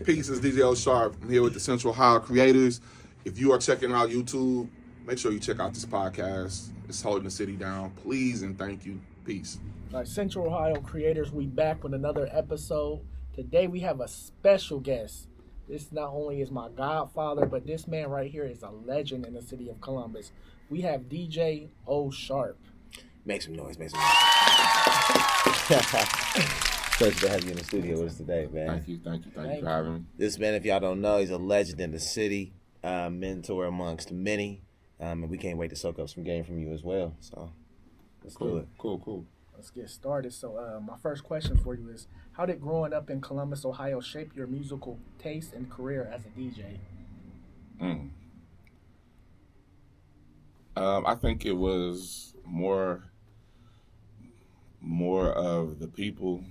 Peace, it's DJ O Sharp. I'm here with the Central Ohio creators. If you are checking out YouTube, make sure you check out this podcast. It's holding the city down. Please and thank you. Peace. All right, Central Ohio creators, we back with another episode. Today we have a special guest. This not only is my godfather, but this man right here is a legend in the city of Columbus. We have DJ O Sharp. Make some noise, Pleasure to have you in the studio with us today, man. Thank you for having me. This man, if y'all don't know, he's a legend in the city, mentor amongst many, and we can't wait to soak up some game from you as well. So let's do it. Cool. Let's get started. So my first question for you is, how did growing up in Columbus, Ohio shape your musical taste and career as a DJ? I think it was more of the people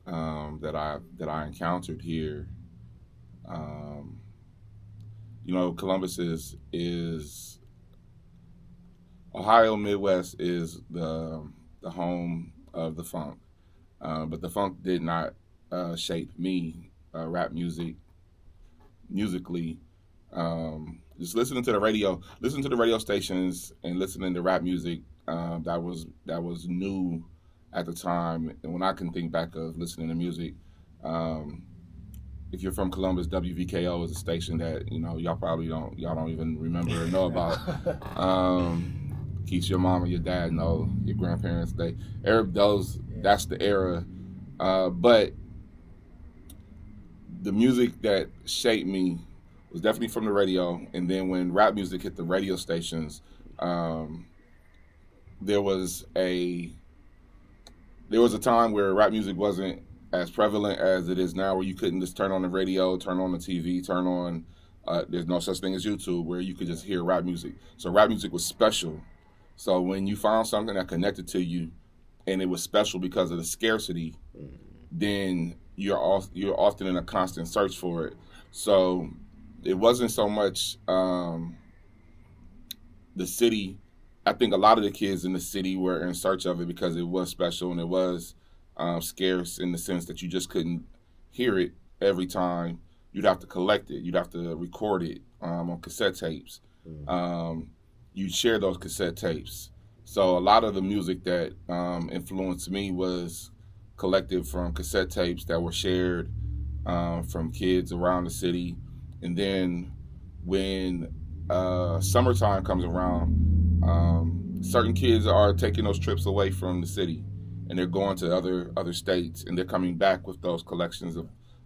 that I encountered here. Columbus is Ohio Midwest is the home of the funk, but the funk did not shape me rap musically. Just listening to the radio stations and listening to rap music that was new at the time. And when I can think back of listening to music, if you're from Columbus, WVKO is a station that y'all don't even remember or know about. Keeps your mom and your dad know, your grandparents. That's the era. But the music that shaped me was definitely from the radio. And then when rap music hit the radio stations, there was a time where rap music wasn't as prevalent as it is now, where you couldn't just turn on the radio, turn on the TV, turn on, there's no such thing as YouTube, where you could just hear rap music. So rap music was special. So when you found something that connected to you and it was special because of the scarcity, then you're often in a constant search for it. So it wasn't so much the city. I think a lot of the kids in the city were in search of it because it was special and it was scarce in the sense that you just couldn't hear it every time. You'd have to collect it. You'd have to record it on cassette tapes. You'd share those cassette tapes. So a lot of the music that influenced me was collected from cassette tapes that were shared from kids around the city. And then when summertime comes around, certain kids are taking those trips away from the city and they're going to other states and they're coming back with those collections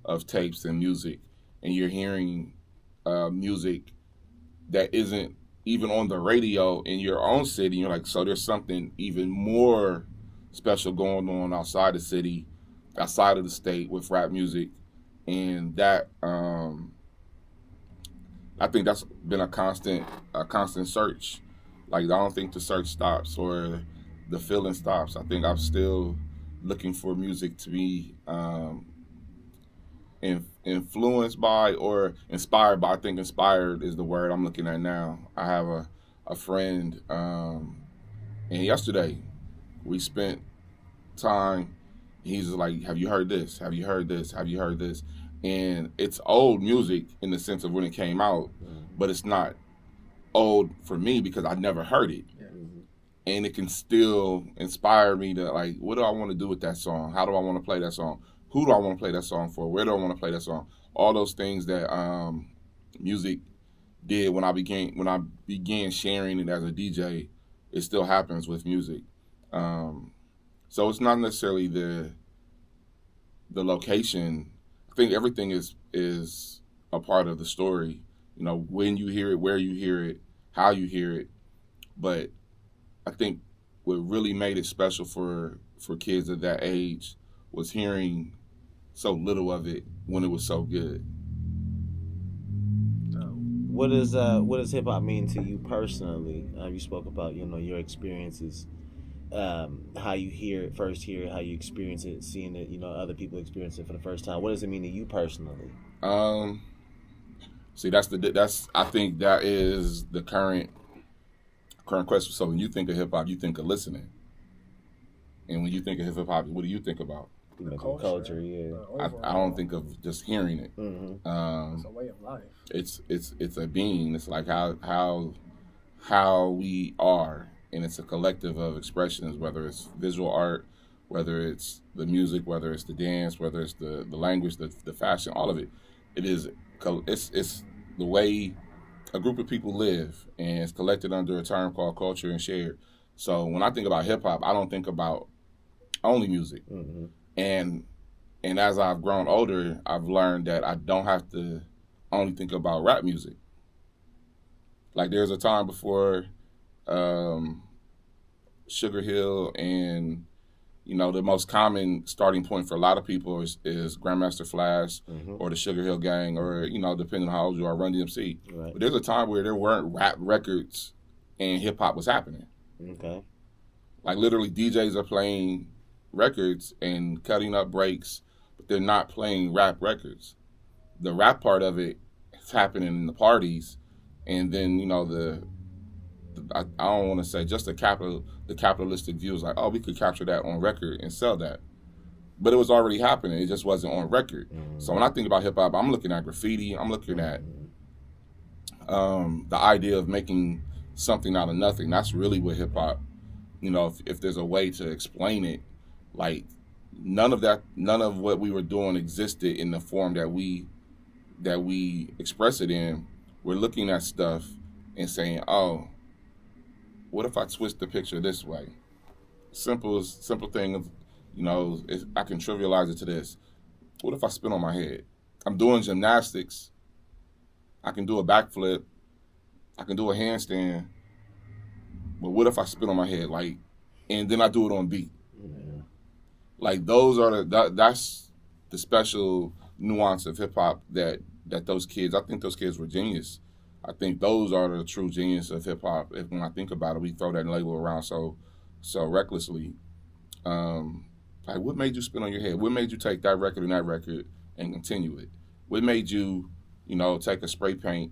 of tapes and music, and you're hearing music that isn't even on the radio in your own city. You're like, so there's something even more special going on outside the city, outside of the state with rap music. And that I think that's been a constant search. Like, I don't think the search stops or the feeling stops. I think I'm still looking for music to be influenced by or inspired by. I think inspired is the word I'm looking at now. I have a friend, and yesterday we spent time. He's like, have you heard this? Have you heard this? Have you heard this? And it's old music in the sense of when it came out, but it's not old for me because I never heard it. And it can still inspire me to, like, what do I want to do with that song? How do I want to play that song? Who do I want to play that song for? Where do I want to play that song? All those things that music did when I began sharing it as a DJ, it still happens with music. So it's not necessarily the location. I think everything is a part of the story. When you hear it, where you hear it, how you hear it. But I think what really made it special for kids at that age was hearing so little of it when it was so good. What does hip hop mean to you personally? You spoke about your experiences, how you first hear it, how you experience it, seeing it, other people experience it for the first time. What does it mean to you personally? See, I think that is the current question. So when you think of hip hop, you think of listening. And when you think of hip hop, what do you think about? the culture, culture, yeah. I don't think of just hearing it. It's a way of life. It's a being. It's like how we are, and it's a collective of expressions, whether it's visual art, whether it's the music, whether it's the dance, whether it's the language, the fashion, all of it. It is it's the way a group of people live, and it's collected under a term called culture and shared. So when I think about hip hop, I don't think about only music. And as I've grown older, I've learned that I don't have to only think about rap music. Like there's a time before um, Sugar Hill, and the most common starting point for a lot of people is Grandmaster Flash or the Sugar Hill Gang, or depending on how old you are, Run DMC. Right. But there's a time where there weren't rap records and hip hop was happening. Okay. Like literally, DJs are playing records and cutting up breaks, but they're not playing rap records. The rap part of it is happening in the parties, and then I don't want to say just the capitalistic view is like, oh, we could capture that on record and sell that, but it was already happening. It just wasn't on record. So when I think about hip hop, I'm looking at graffiti. I'm looking at the idea of making something out of nothing. That's really what hip hop. If there's a way to explain it, like none of what we were doing existed in the form that we express it in. We're looking at stuff and saying, oh, what if I twist the picture this way? Simple thing of, I can trivialize it to this. What if I spin on my head? I'm doing gymnastics. I can do a backflip. I can do a handstand. But what if I spin on my head, and then I do it on beat? Yeah. Like those are that's the special nuance of hip hop that those kids. I think those kids were genius. I think those are the true genius of hip hop. When I think about it, we throw that label around so recklessly. Like, what made you spin on your head? What made you take that record and that record and continue it? What made you, take a spray paint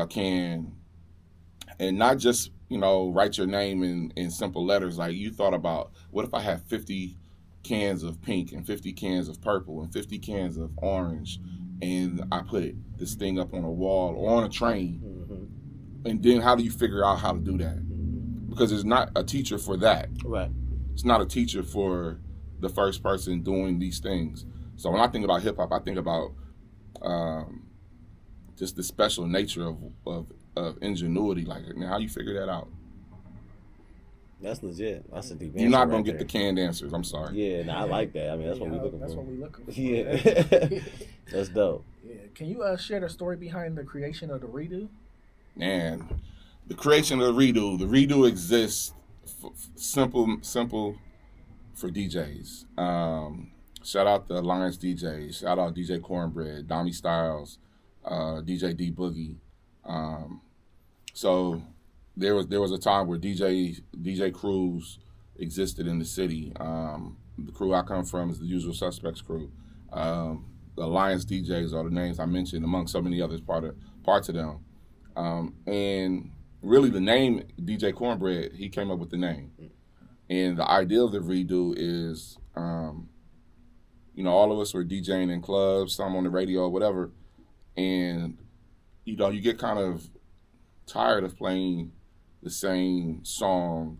can and not just, write your name in simple letters? Like, you thought about, what if I had 50 cans of pink and 50 cans of purple and 50 cans of orange, and I put this thing up on a wall or on a train? And then how do you figure out how to do that? Because there's not a teacher for that. Right. It's not a teacher for the first person doing these things. So when I think about hip hop, I think about just the special nature of ingenuity. Like, now, how you figure that out? That's legit. That's a deep answer. You're not gonna right get there. the canned answers. I'm sorry. Yeah, I like that. I mean, that's what we looking That's for. what we looking for. Yeah, that's dope. Yeah. Can you share the story behind the creation of the redo? Man, the creation of the redo. The redo exists simple for DJs. Shout out the Alliance DJs. Shout out DJ Cornbread, Dommy Styles, DJ D Boogie. So there was a time where DJ crews existed in the city. The crew I come from is the Usual Suspects crew. The Alliance DJs are the names I mentioned, among so many others parts of them. And really, the name DJ Cornbread, he came up with the name. And the idea of the redo is, all of us were DJing in clubs, some on the radio, whatever. And, you get kind of tired of playing the same song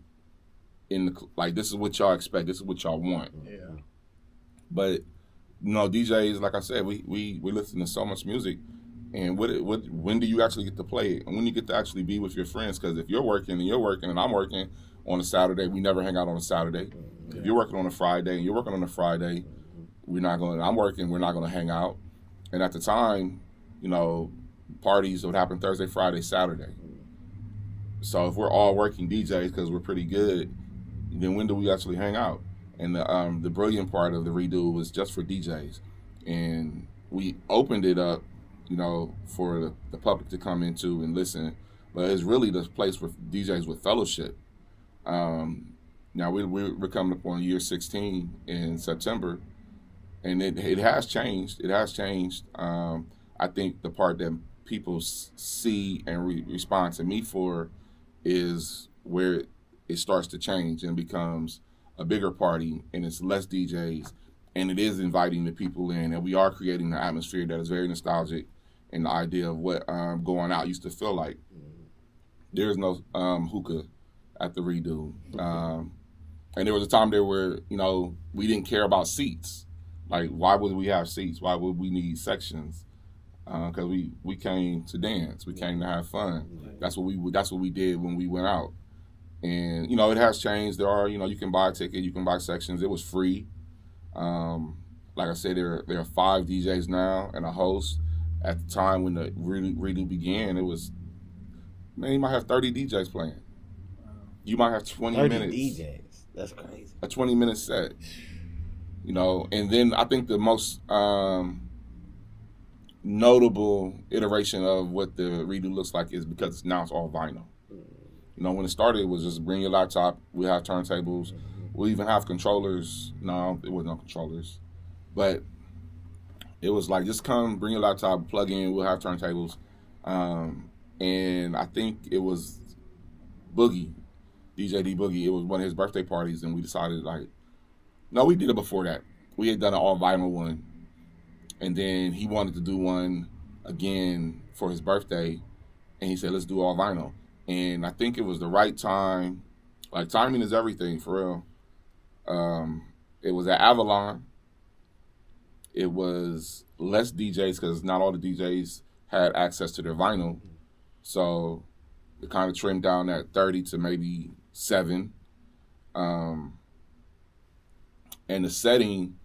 like, this is what y'all expect, this is what y'all want. Yeah. But, DJs, like I said, we listen to so much music. And when do you actually get to play it? And when you get to actually be with your friends? Because if you're working and I'm working on a Saturday, we never hang out on a Saturday. Yeah. If you're working on a Friday and you're working on a Friday, I'm working, we're not going to hang out. And at the time, parties would happen Thursday, Friday, Saturday. So if we're all working DJs because we're pretty good, then when do we actually hang out? And the brilliant part of the redo was just for DJs. And we opened it up, for the public to come into and listen. But it's really the place for DJs with fellowship. Now we're coming up on year 16 in September, and it has changed. It has changed. I think the part that people see and respond to me for is where it starts to change and becomes a bigger party, and it's less DJs, and it is inviting the people in, and we are creating an atmosphere that is very nostalgic, and the idea of what going out used to feel like. There's no hookah at the Redo, and there was a time there where we didn't care about seats. Like, why would we have seats? Why would we need sections? Because we came to dance, we came to have fun. That's what we did when we went out. And it has changed. There are you can buy a ticket, you can buy sections. It was free. Like I said, there are 5 DJs now and a host. At the time when the redo began, it was, man, you might have 30 DJs playing. You might have 20 30 minutes. DJs. That's crazy. A 20-minute set. And then I think the most notable iteration of what the redo looks like is because now it's all vinyl. When it started, it was just bring your laptop. We have turntables. We even have controllers. No, it wasn't no controllers. But it was like, just come, bring your laptop, plug in, we'll have turntables. And I think it was Boogie, DJ D Boogie. It was one of his birthday parties, and we decided, no, we did it before that. We had done an all vinyl one. And then he wanted to do one again for his birthday. And he said, let's do all vinyl. And I think it was the right time. Like, timing is everything, for real. It was at Avalon. It was less DJs because not all the DJs had access to their vinyl. So it kind of trimmed down at 30 to maybe 7. And the setting,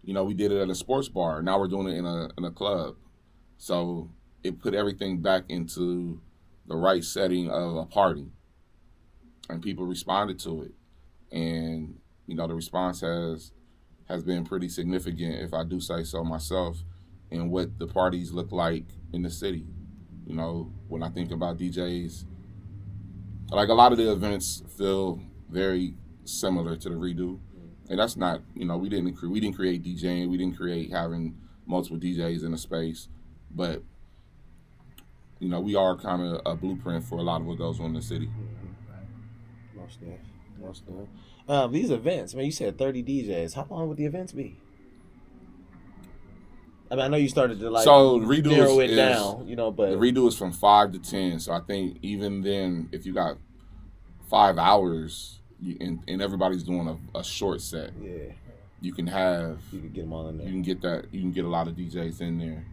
we did it at a sports bar. Now we're doing it in a club. So it put everything back into the right setting of a party. And people responded to it. And, the response has been pretty significant, if I do say so myself, in what the parties look like in the city. When I think about DJs, like, a lot of the events feel very similar to the redo. And that's not, we didn't create DJing, we didn't create having multiple DJs in a space, but we are kind of a blueprint for a lot of what goes on in the city. Most definitely. These events, man, you said 30 DJs. How long would the events be? I mean, I know you started to narrow it down, but the redo is from 5 to 10. So I think even then, if you got 5 hours and everybody's doing a short set, you can get them all in there. You can get a lot of DJs in there.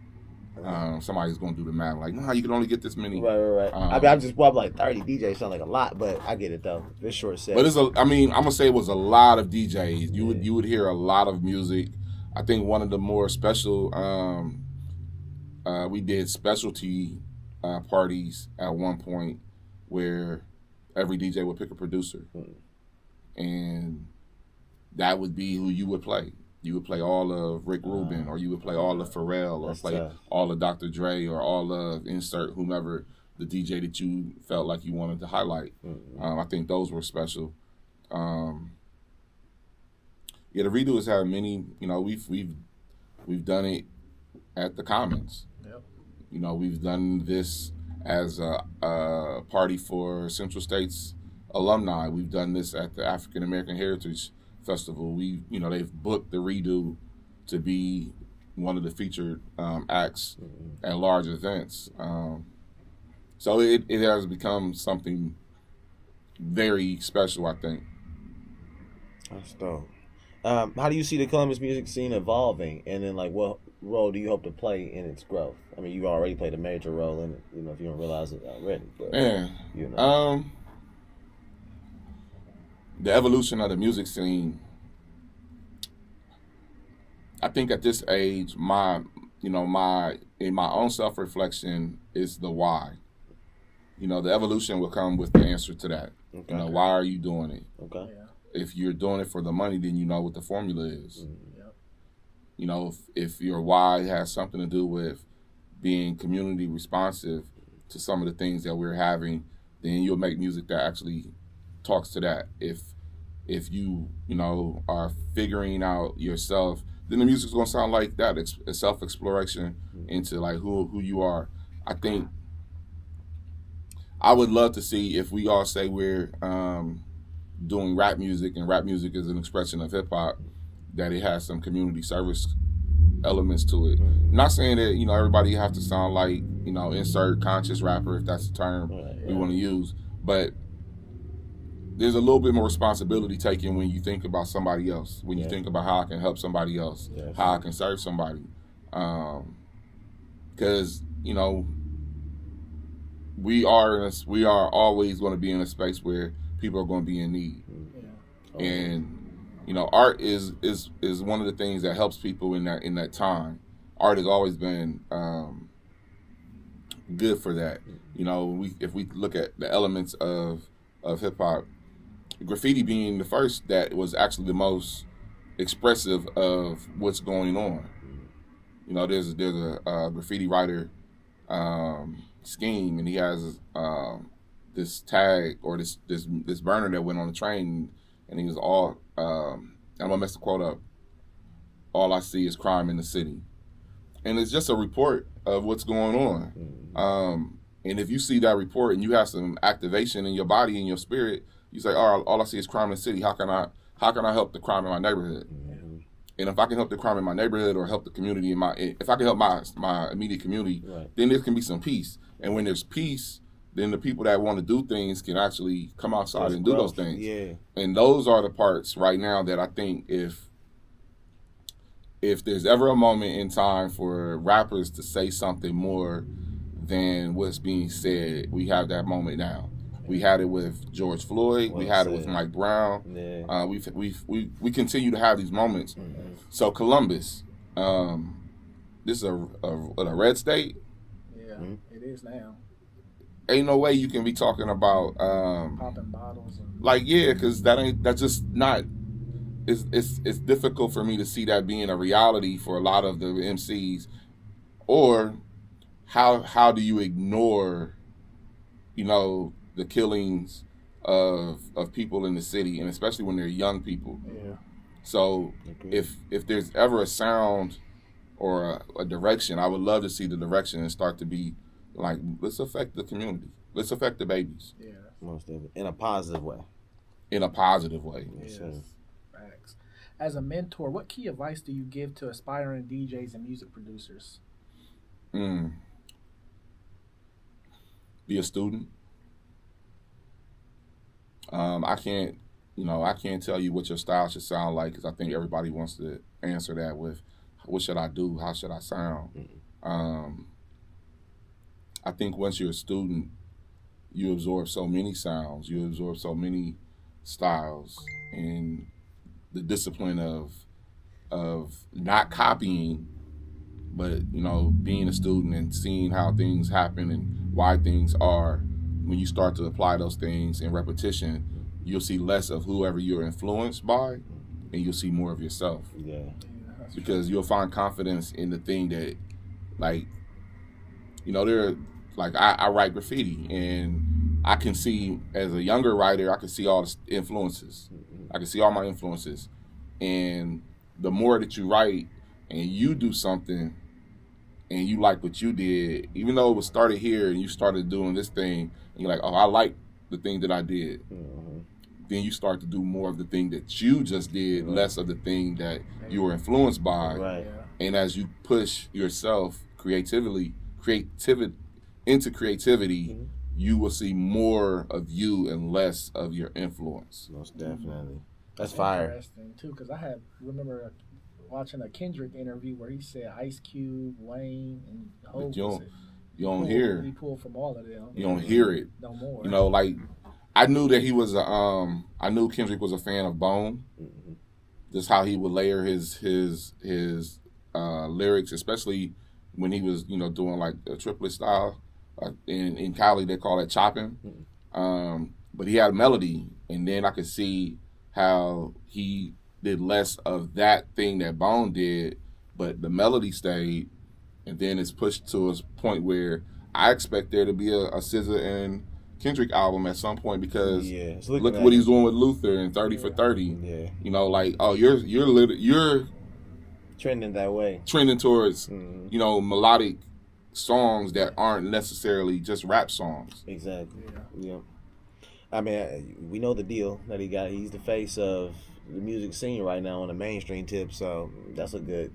Somebody's gonna do the math, like, no, you can only get this many. Right. I'm like 30 DJs sound like a lot, but I get it though. It's short set. But I'm gonna say it was a lot of DJs. You would hear a lot of music. I think one of the more special, we did specialty parties at one point where every DJ would pick a producer, and that would be who you would play. You would play all of Rick Rubin, or you would play all of Pharrell, or play all of Dr. Dre, or all of insert whomever the DJ that you felt like you wanted to highlight. I think those were special. The redo has had many. We've done it at the Commons. Yep. We've done this as a party for Central State's alumni. We've done this at the African American Heritage Festival. They've booked the redo to be one of the featured acts at large events. So it has become something very special, I think. That's dope. How do you see the Columbus music scene evolving, and then what role do you hope to play in its growth? I mean, you've already played a major role in it, if you don't realize it already. But, the evolution of the music scene, I think at this age, in my own self-reflection is the why. The evolution will come with the answer to that. Okay. Why are you doing it? Okay. Yeah. If you're doing it for the money, then you know what the formula is. If your why has something to do with being community responsive to some of the things that we're having, then you'll make music that actually talks to that. If you are figuring out yourself, then the music's gonna sound like that. It's a self-exploration into who you are. I think I would love to see if we all say we're doing rap music, and rap music is an expression of hip hop, that it has some community service elements to it. I'm not saying that everybody have to sound like insert conscious rapper, if that's the term we want to use, but there's a little bit more responsibility taken when you think about somebody else, when you think about how I can help somebody else, how I can serve somebody, because we are always going to be in a space where people are going to be in need, and art is one of the things that helps people in that time. Art has always been good for that. If we look at the elements of hip hop, graffiti being the first that was actually the most expressive of what's going on. There's a graffiti writer scheme, and he has this tag or this burner that went on the train, and he was all I'm gonna mess the quote up. All I see is crime in the city, and it's just a report of what's going on. And if you see that report and you have some activation in your body and your spirit, you say, all I see is crime in the city. How can I help the crime in my neighborhood? And if I can help the crime in my neighborhood or help the community if I can help my immediate community, then there can be some peace. And when there's peace, then the people that want to do things can actually come outside and do those things. Yeah. And those are the parts right now that I think if there's ever a moment in time for rappers to say something more than what's being said, we have that moment now. We had it with George Floyd. We had it with Mike Brown. Yeah. We continue to have these moments. Mm-hmm. So Columbus, this is a red state. Yeah, it is now. Ain't no way you can be talking about popping bottles. Because that's just not. It's difficult for me to see that being a reality for a lot of the MCs, or how do you ignore, the killings of people in the city, and especially when they're young people. Yeah. So if there's ever a sound or a direction, I would love to see the direction and start to be like, let's affect the community. Let's affect the babies. Yeah. Most of it. In a positive way. In a positive way. Yes. Facts. As a mentor, what key advice do you give to aspiring DJs and music producers? Be a student. I can't tell you what your style should sound like, because I think everybody wants to answer that with, what should I do? How should I sound? Mm-hmm. I think once you're a student, you absorb so many sounds, you absorb so many styles, and the discipline of not copying, but being a student and seeing how things happen and why things are. When you start to apply those things in repetition, you'll see less of whoever you're influenced by, and you'll see more of yourself. Yeah. Because you'll find confidence in the thing that, I write graffiti, and I can see, as a younger writer, I can see all the influences. I can see all my influences. And the more that you write and you do something and you like what you did, even though it was started here and you started doing this thing, and you're like, I like the thing that I did. Mm-hmm. Then you start to do more of the thing that you just did, less of the thing that you were influenced by. Right. And as you push yourself creativity into creativity, mm-hmm. you will see more of you and less of your influence. Most definitely. That's fire. Interesting too, because I remember watching a Kendrick interview where he said Ice Cube, Wayne, and Hov. You don't hear. He pulled from all of them. You don't hear it. No more. I knew that he was I knew Kendrick was a fan of Bone. Mm-hmm. Just how he would layer his lyrics, especially when he was doing like a triplet style. In Cali they call it chopping. Mm-hmm. But he had a melody, and then I could see how he did less of that thing that Bone did, but the melody stayed. And then it's pushed to a point where I expect there to be a SZA and Kendrick album at some point, because look what he's doing with Luther and 30 for 30. Yeah. You're trending that way. Trending towards melodic songs that aren't necessarily just rap songs. Exactly. Yeah. I mean, we know the deal that he got. He's the face of the music scene right now on the mainstream tip. So that's a good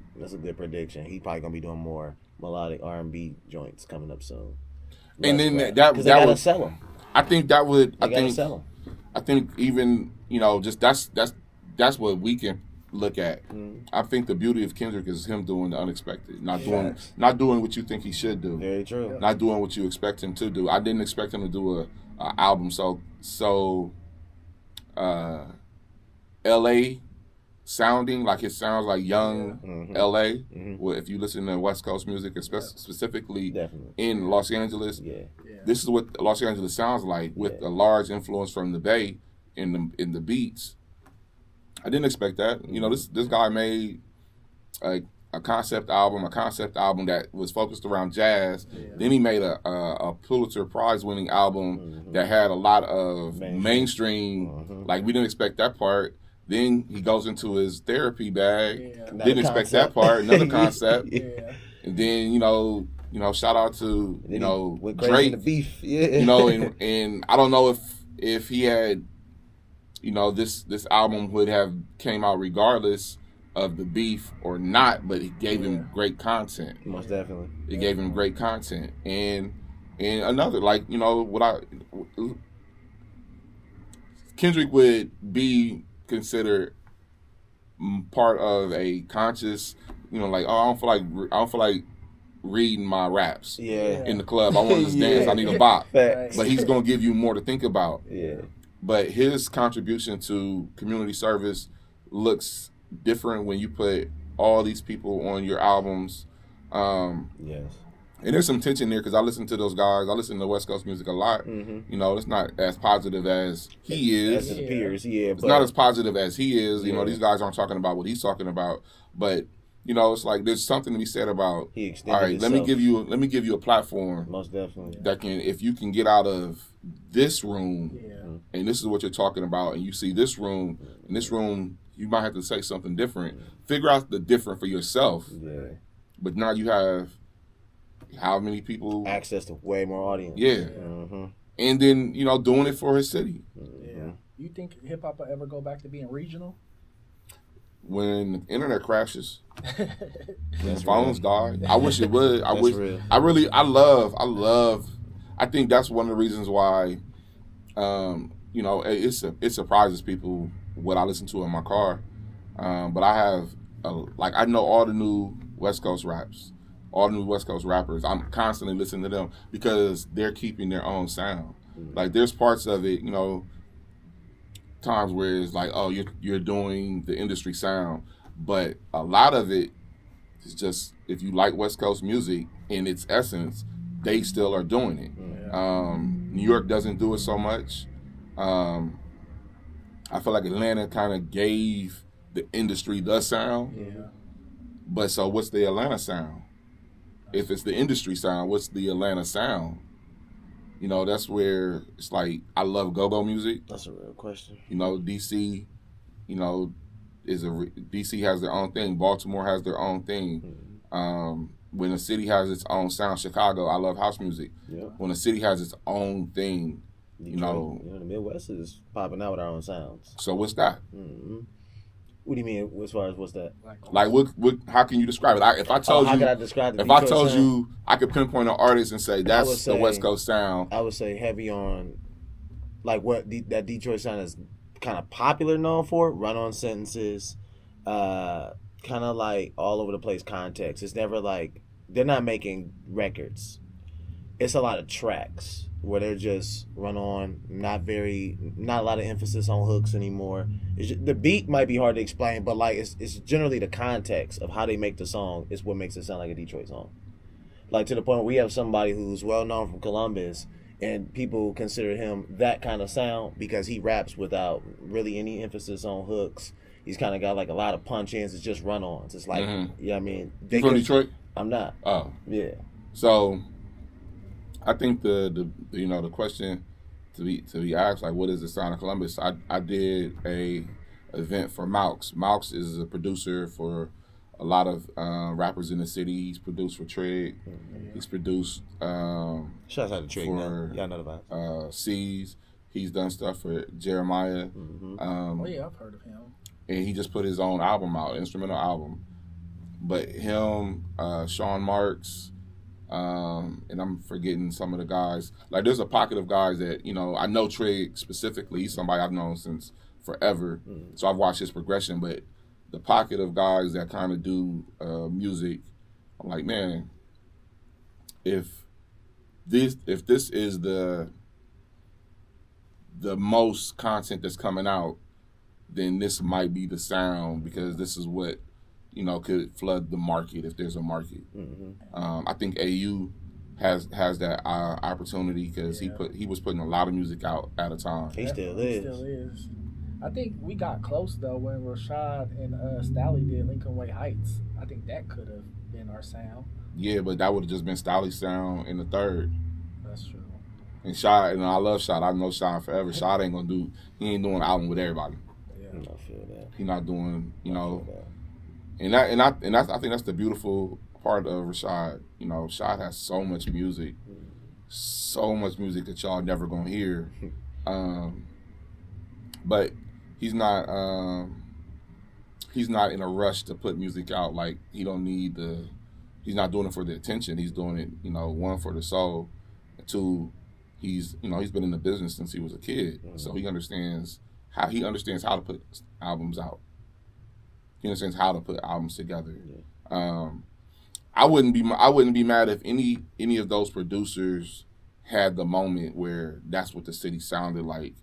prediction. He probably gonna be doing more melodic R&B joints coming up soon. And then because they that gotta would sell them. I think that would They gotta sell them. I think even just that's what we can look at. I think the beauty of Kendrick is him doing the unexpected, not doing what you think he should do, Very true. not doing what you expect him to do. I didn't expect him to do a album so L.A. sounding, like it sounds like young L.A. Well, if you listen to West Coast music, specifically Definitely. in Los Angeles, Yeah. this is what Los Angeles sounds like with a large influence from the Bay in the beats. I didn't expect that. This guy made a concept album that was focused around jazz. Then he made a Pulitzer Prize winning album that had a lot of mainstream. Like, we didn't expect that part. Then he goes into his therapy bag. Didn't expect that part. Another concept. And then shout out to Drake. The beef. And I don't know if he had this album would have came out regardless of the beef or not, but it gave him great content. Most definitely. It gave him great content. And another, Kendrick would be considered part of a conscious, I don't feel like reading my raps in the club. I want to just dance. I need a bop. Facts. But he's going to give you more to think about. Yeah. But his contribution to community service looks different when you put all these people on your albums. Yes. And there's some tension there because I listen to those guys. I listen to West Coast music a lot. It's not as positive as he is. As it appears, It's not as positive as he is. These guys aren't talking about what he's talking about. But it's like there's something to be said about. He extended all right, himself. let me give you a platform. Most definitely. That can, if you can get out of this room, and this is what you're talking about, and you see this room, in this room, you might have to say something different. Figure out the different for yourself. Yeah. But now you have how many people? Access to way more audience. Yeah. And then, doing it for his city. Yeah. You think hip hop will ever go back to being regional? When the internet crashes, when That's phones die, I wish it would. I think that's one of the reasons why, it surprises people what I listen to in my car. But I have, I know all the new West Coast raps, all the new West Coast rappers. I'm constantly listening to them because they're keeping their own sound. Like, there's parts of it, times where it's like, oh, you're doing the industry sound, but a lot of it is just, if you like West Coast music in its essence, they still are doing it. New York doesn't do it so much. I feel like Atlanta kind of gave the industry the sound. But so what's the Atlanta sound? If it's the industry sound, what's the Atlanta sound? That's where it's like, I love go-go music. That's a real question. DC, DC has their own thing. Baltimore has their own thing. When a city has its own sound, Chicago, I love house music. Yeah. When a city has its own thing, Detroit, the Midwest is popping out with our own sounds. So what's that? What do you mean as far as what's that? Like what how can you describe it? If I told you, how could I describe the if I Detroit told sound? you, I could pinpoint an artist and say that's the West Coast sound. I would say heavy on, like what that Detroit sound is kind of popular known for. Run-on sentences, kind of like all over the place context. It's never like they're not making records. It's a lot of tracks where they're just run on, not a lot of emphasis on hooks anymore. The beat might be hard to explain, but like it's generally the context of how they make the song is what makes it sound like a Detroit song. Like, to the point where we have somebody who's well known from Columbus, and people consider him that kind of sound because he raps without really any emphasis on hooks. He's kind of got like a lot of punch-ins. It's just run-ons. It's like, I mean, you from Detroit? I'm not. Oh, yeah. So, I think the question to be asked, like, what is the sound of Columbus? I did a event for Maux. Maux is a producer for a lot of rappers in the city. He's produced for Trig. He's produced Shouts out to Trig. Y'all know the vibes. C's. He's done stuff for Jeremiah. Oh yeah, I've heard of him. and he just put his own album out, instrumental album. But him, Sean Marks, and I'm forgetting some of the guys. Like, there's a pocket of guys that, you know, I know Trig specifically. He's somebody I've known since forever. So I've watched his progression. But the pocket of guys that kind of do music, I'm like, man, if this is the most content that's coming out, then this might be the sound, because this is what, you know, could flood the market if there's a market. I think AU has that opportunity, because he was putting a lot of music out at a time. He still is. I think we got close though when Rashad and Stally did Lincoln Way Heights. I think that could have been our sound. Yeah, but that would have just been Stally's sound in the third. That's true. And Shad, and I love Shad. I know Shad forever. Shad ain't doing an album with everybody. Yeah. I feel that. He's not doing, you know. And I think that's the beautiful part of Rashad. You know, Rashad has so much music that y'all never gonna hear. But he's not in a rush to put music out. Like, he's not doing it for the attention. He's doing it, you know, one, for the soul, two, he's been in the business since he was a kid, so he understands how to put albums out. He understands how to put albums together. I wouldn't be mad if any of those producers had the moment where that's what the city sounded like,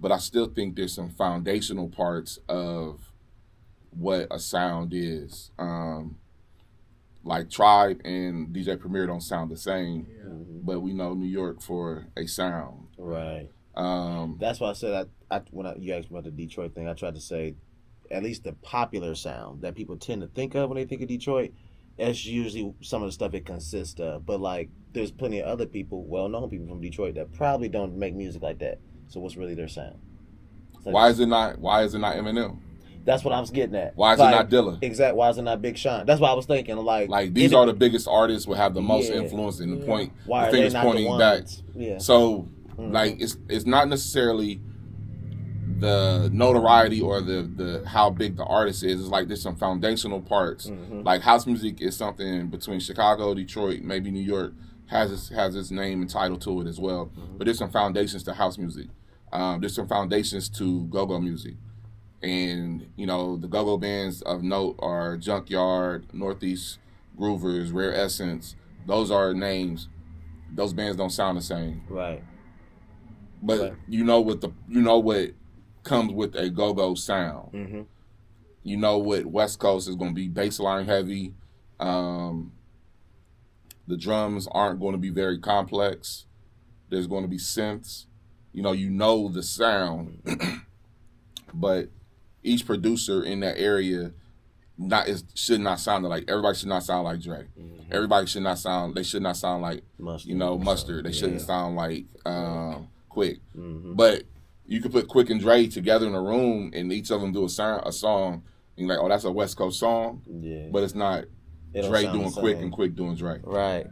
but I still think there's some foundational parts of what a sound is. Like Tribe and DJ Premier don't sound the same, but we know New York for a sound. Right. That's why I said when you asked me about the Detroit thing, I tried to say at least the popular sound that people tend to think of when they think of Detroit. That's usually some of the stuff it consists of. But like, there's plenty of other people, well-known people from Detroit, that probably don't make music like that. So what's really their sound? Like, why is it not Eminem? That's what I was getting at. Why is it not Dilla? Exactly. Why is it not Big Sean? That's what I was thinking. Like these are the biggest artists, will have the most influence, and the point. Why the are thing they is not pointing the ones? back. Yeah. So like, it's not necessarily the notoriety or the how big the artist is. It's like there's some foundational parts. Like, house music is something between Chicago, Detroit, maybe New York has its name and title to it as well. But there's some foundations to house music. There's some foundations to go-go music. And, you know, the go-go bands of note are Junkyard, Northeast Groovers, Rare Essence. Those are names. Those bands don't sound the same. Right. But you know what comes with a go-go sound. You know what West Coast is going to be baseline heavy. The drums aren't going to be very complex. There's going to be synths. You know the sound. But each producer in that area should not sound like, everybody should not sound like Dre. Everybody should not sound like Mustard. They shouldn't sound like Quick. But you could put Quick and Dre together in a room and each of them do a song, and you're like, oh, that's a West Coast song. Yeah. But it's not Dre doing Quick and Quick doing Dre. Right.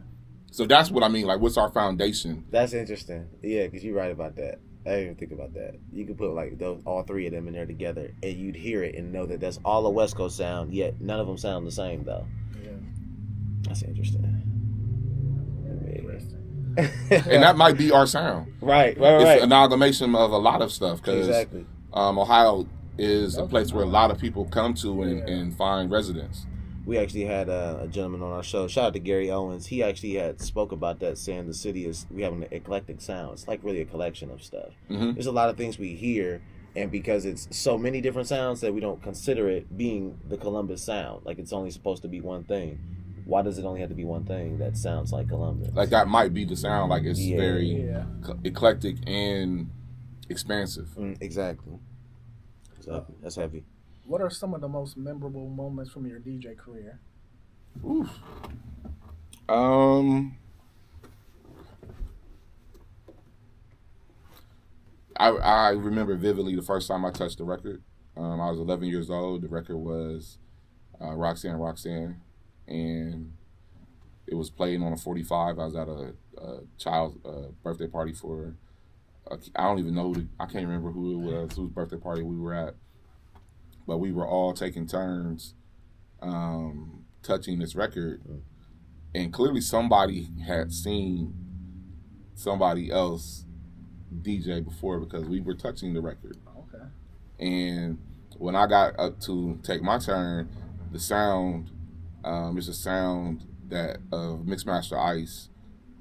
So that's what I mean. Like, what's our foundation? That's interesting. Yeah, because you're right about that. I didn't even think about that. You could put like all three of them in there together, and you'd hear it and know that that's all a West Coast sound. Yet none of them sound the same, though. Yeah, that's interesting. And that might be our sound. Right. It's an amalgamation of a lot of stuff. Exactly. Ohio is a place where a lot of people come to and find residence. We actually had a gentleman on our show. Shout out to Gary Owens. He actually had spoke about that, saying the city we have an eclectic sound. It's like really a collection of stuff. There's a lot of things we hear, and because it's so many different sounds that we don't consider it being the Columbus sound. Like, it's only supposed to be one thing. Why does it only have to be one thing that sounds like Columbus? Like, that might be the sound. Like, it's very eclectic and expansive. Exactly. So that's heavy. What are some of the most memorable moments from your DJ career? Oof. I remember vividly the first time I touched the record. I was 11 years old. The record was Roxanne, and it was playing on a 45. I was at a child's birthday party for, I don't even know, I can't remember who it was, whose birthday party we were at. but we were all taking turns touching this record, and clearly somebody had seen somebody else DJ before because we were touching the record. Okay. And when I got up to take my turn, the sound is a sound that of Mixmaster Ice,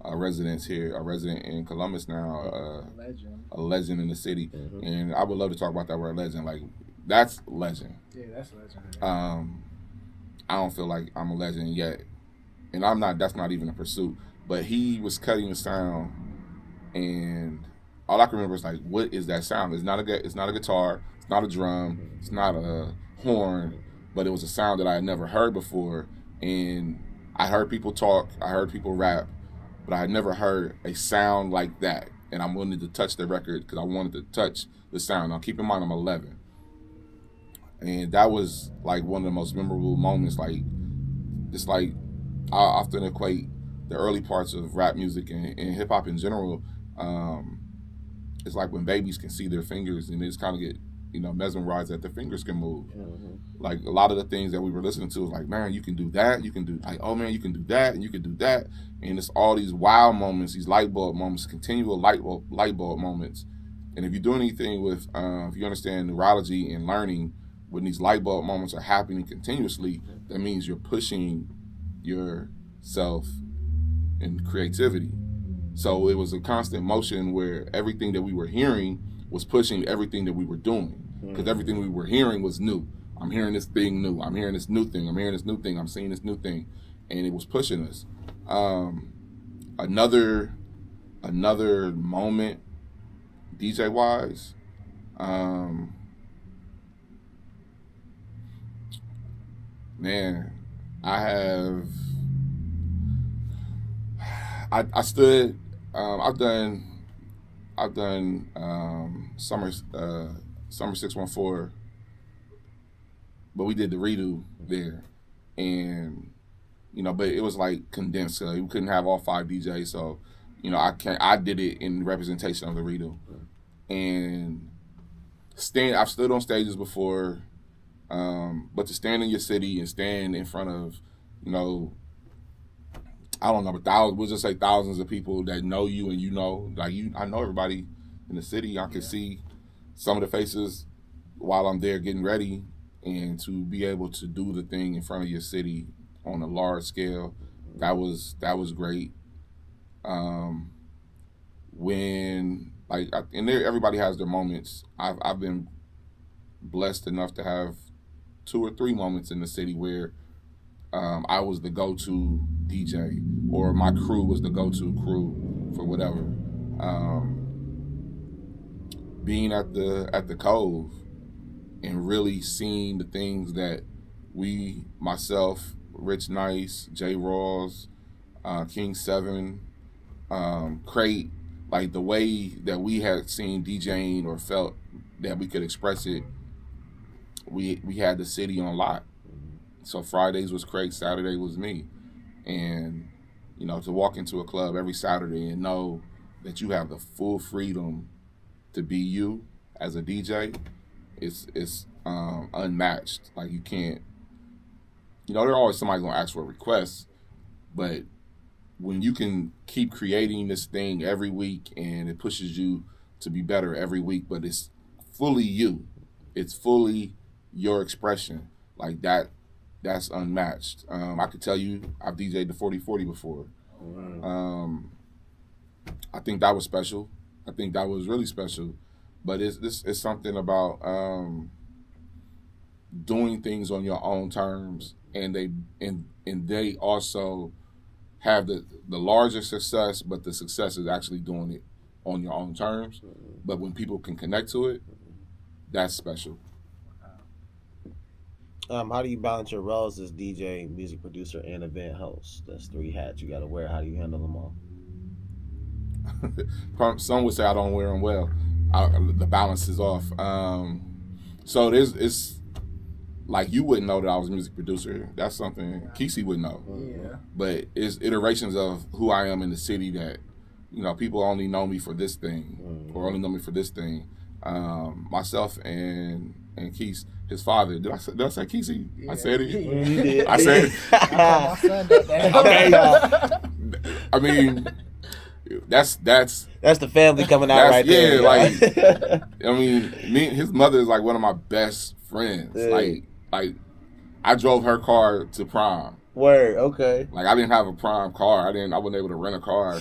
a resident in Columbus now, Legend. a legend in the city. Mhm. And I would love to talk about that word legend. Like, that's legend. Yeah, that's legendary. I don't feel like I'm a legend yet, and I'm not. That's not even a pursuit. But he was cutting the sound, and all I can remember is like, what is that sound? It's not a guitar. It's not a drum. It's not a horn. But it was a sound that I had never heard before, and I heard people talk. I heard people rap, but I had never heard a sound like that. And I wanted to touch the record because I wanted to touch the sound. Now, keep in mind, I'm 11. And that was like one of the most memorable moments. Like, it's like I often equate the early parts of rap music and hip hop in general. It's like when babies can see their fingers and they just kind of get, mesmerized that their fingers can move. Mhm. Like a lot of the things that we were listening to was like, man, you can do that. You can do like, oh man, you can do that, and you can do that. And it's all these wow moments, these light bulb moments, continual light bulb moments. And if you do anything with, if you understand neurology and learning, when these light bulb moments are happening continuously, that means you're pushing yourself in creativity. So it was a constant motion where everything that we were hearing was pushing everything that we were doing, because everything we were hearing was new. I'm hearing this thing new. I'm hearing this new thing. I'm hearing this new thing. I'm seeing this new thing, and it was pushing us. Another moment, DJ wise. Man, I stood. I've done summer 614, but we did the redo there, and but it was like condensed. So we couldn't have all 5 DJs, so I did it in representation of the redo, and I've stood on stages before. But to stand in your city and stand in front of, I don't know, but we'll just say thousands of people that know you, and I know everybody in the city. I can see some of the faces while I'm there getting ready, and to be able to do the thing in front of your city on a large scale, that was great. When everybody has their moments. I've been blessed enough to have 2 or 3 moments in the city where I was the go-to DJ, or my crew was the go-to crew for whatever. Being at the Cove and really seeing the things that myself, Rich Nice, J. Rawls, King 7, Crate, like the way that we had seen DJing or felt that we could express it, we had the city on lock. So Fridays was Craig, Saturday was me. And, to walk into a club every Saturday and know that you have the full freedom to be you as a DJ, it's unmatched. Like, you can't, there's always somebody gonna ask for a request, but when you can keep creating this thing every week and it pushes you to be better every week, but it's fully you, it's fully your expression, like that's unmatched. I could tell you I've DJ'd the 40/40 before. I think that was special. I think that was really special. But it's something about doing things on your own terms, and they also have the larger success, but the success is actually doing it on your own terms. But when people can connect to it, that's special. How do you balance your roles as DJ, music producer, and event host? That's 3 hats you got to wear. How do you handle them all? Some would say I don't wear them well. The balance is off. So it's like, you wouldn't know that I was a music producer. That's something Kesey would know. Yeah. But it's iterations of who I am in the city that, people only know me for this thing, or only know me for this thing. myself and Keith, his father. Did I say Keith? Yeah. I said it. You did. I said it. I call my son that. Okay. I mean, that's That's the family coming out right there. like I mean, his mother is like one of my best friends. Yeah. Like I drove her car to prom. Word. Okay. Like I didn't have a prom car. I wasn't able to rent a car,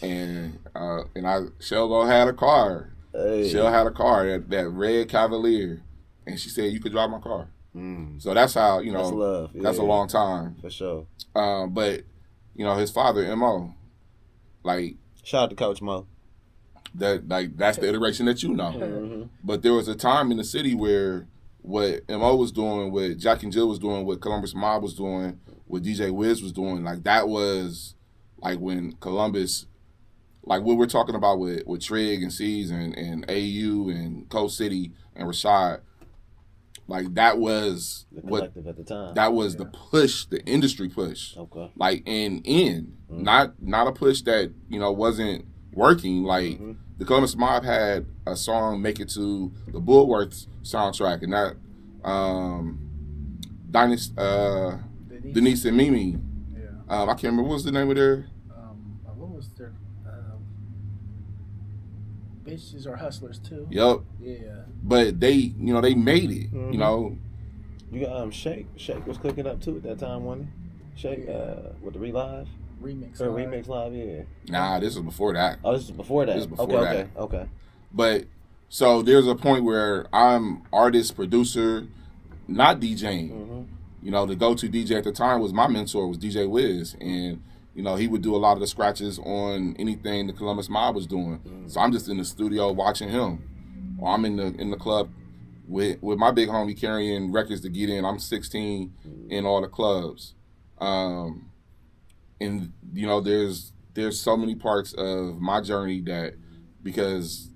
and Shelgo had a car. Hey. Shell had a car, that red Cavalier, and she said you could drive my car. So that's how That's love. Yeah. That's a long time For sure. But his father, Mo, like Shout out to Coach Mo. that's the iteration that you know. Mm-hmm. But there was a time in the city where what Mo was doing, what Jack and Jill was doing, what Columbus Mob was doing, what DJ Wiz was doing, like that was like when Columbus, like what we're talking about with Trig and C's and AU and Cold City and Rashad, like that was The collective at the time. that was the push, the industry push. Okay. Like not a push that wasn't working. Like the Columbus Mob had a song make it to the Bullworths soundtrack, and that Denise and Mimi. Yeah. I can't remember what was the name of their. What was their bitches or hustlers too? Yep. Yeah. But they made it. You got Shake. Shake was cooking up too at that time, wasn't he? Shake with the Relive. Remix. Or Remix Live, yeah. Nah, this was before that. Oh, this is before that. This is before that. Okay. But so there's a point where I'm artist, producer, not DJing. The go-to DJ at the time was my mentor, was DJ Wiz, and he would do a lot of the scratches on anything the Columbus Mob was doing. So I'm just in the studio watching him, or I'm in the club with my big homie carrying records to get in. I'm 16 in all the clubs, and there's so many parts of my journey that, because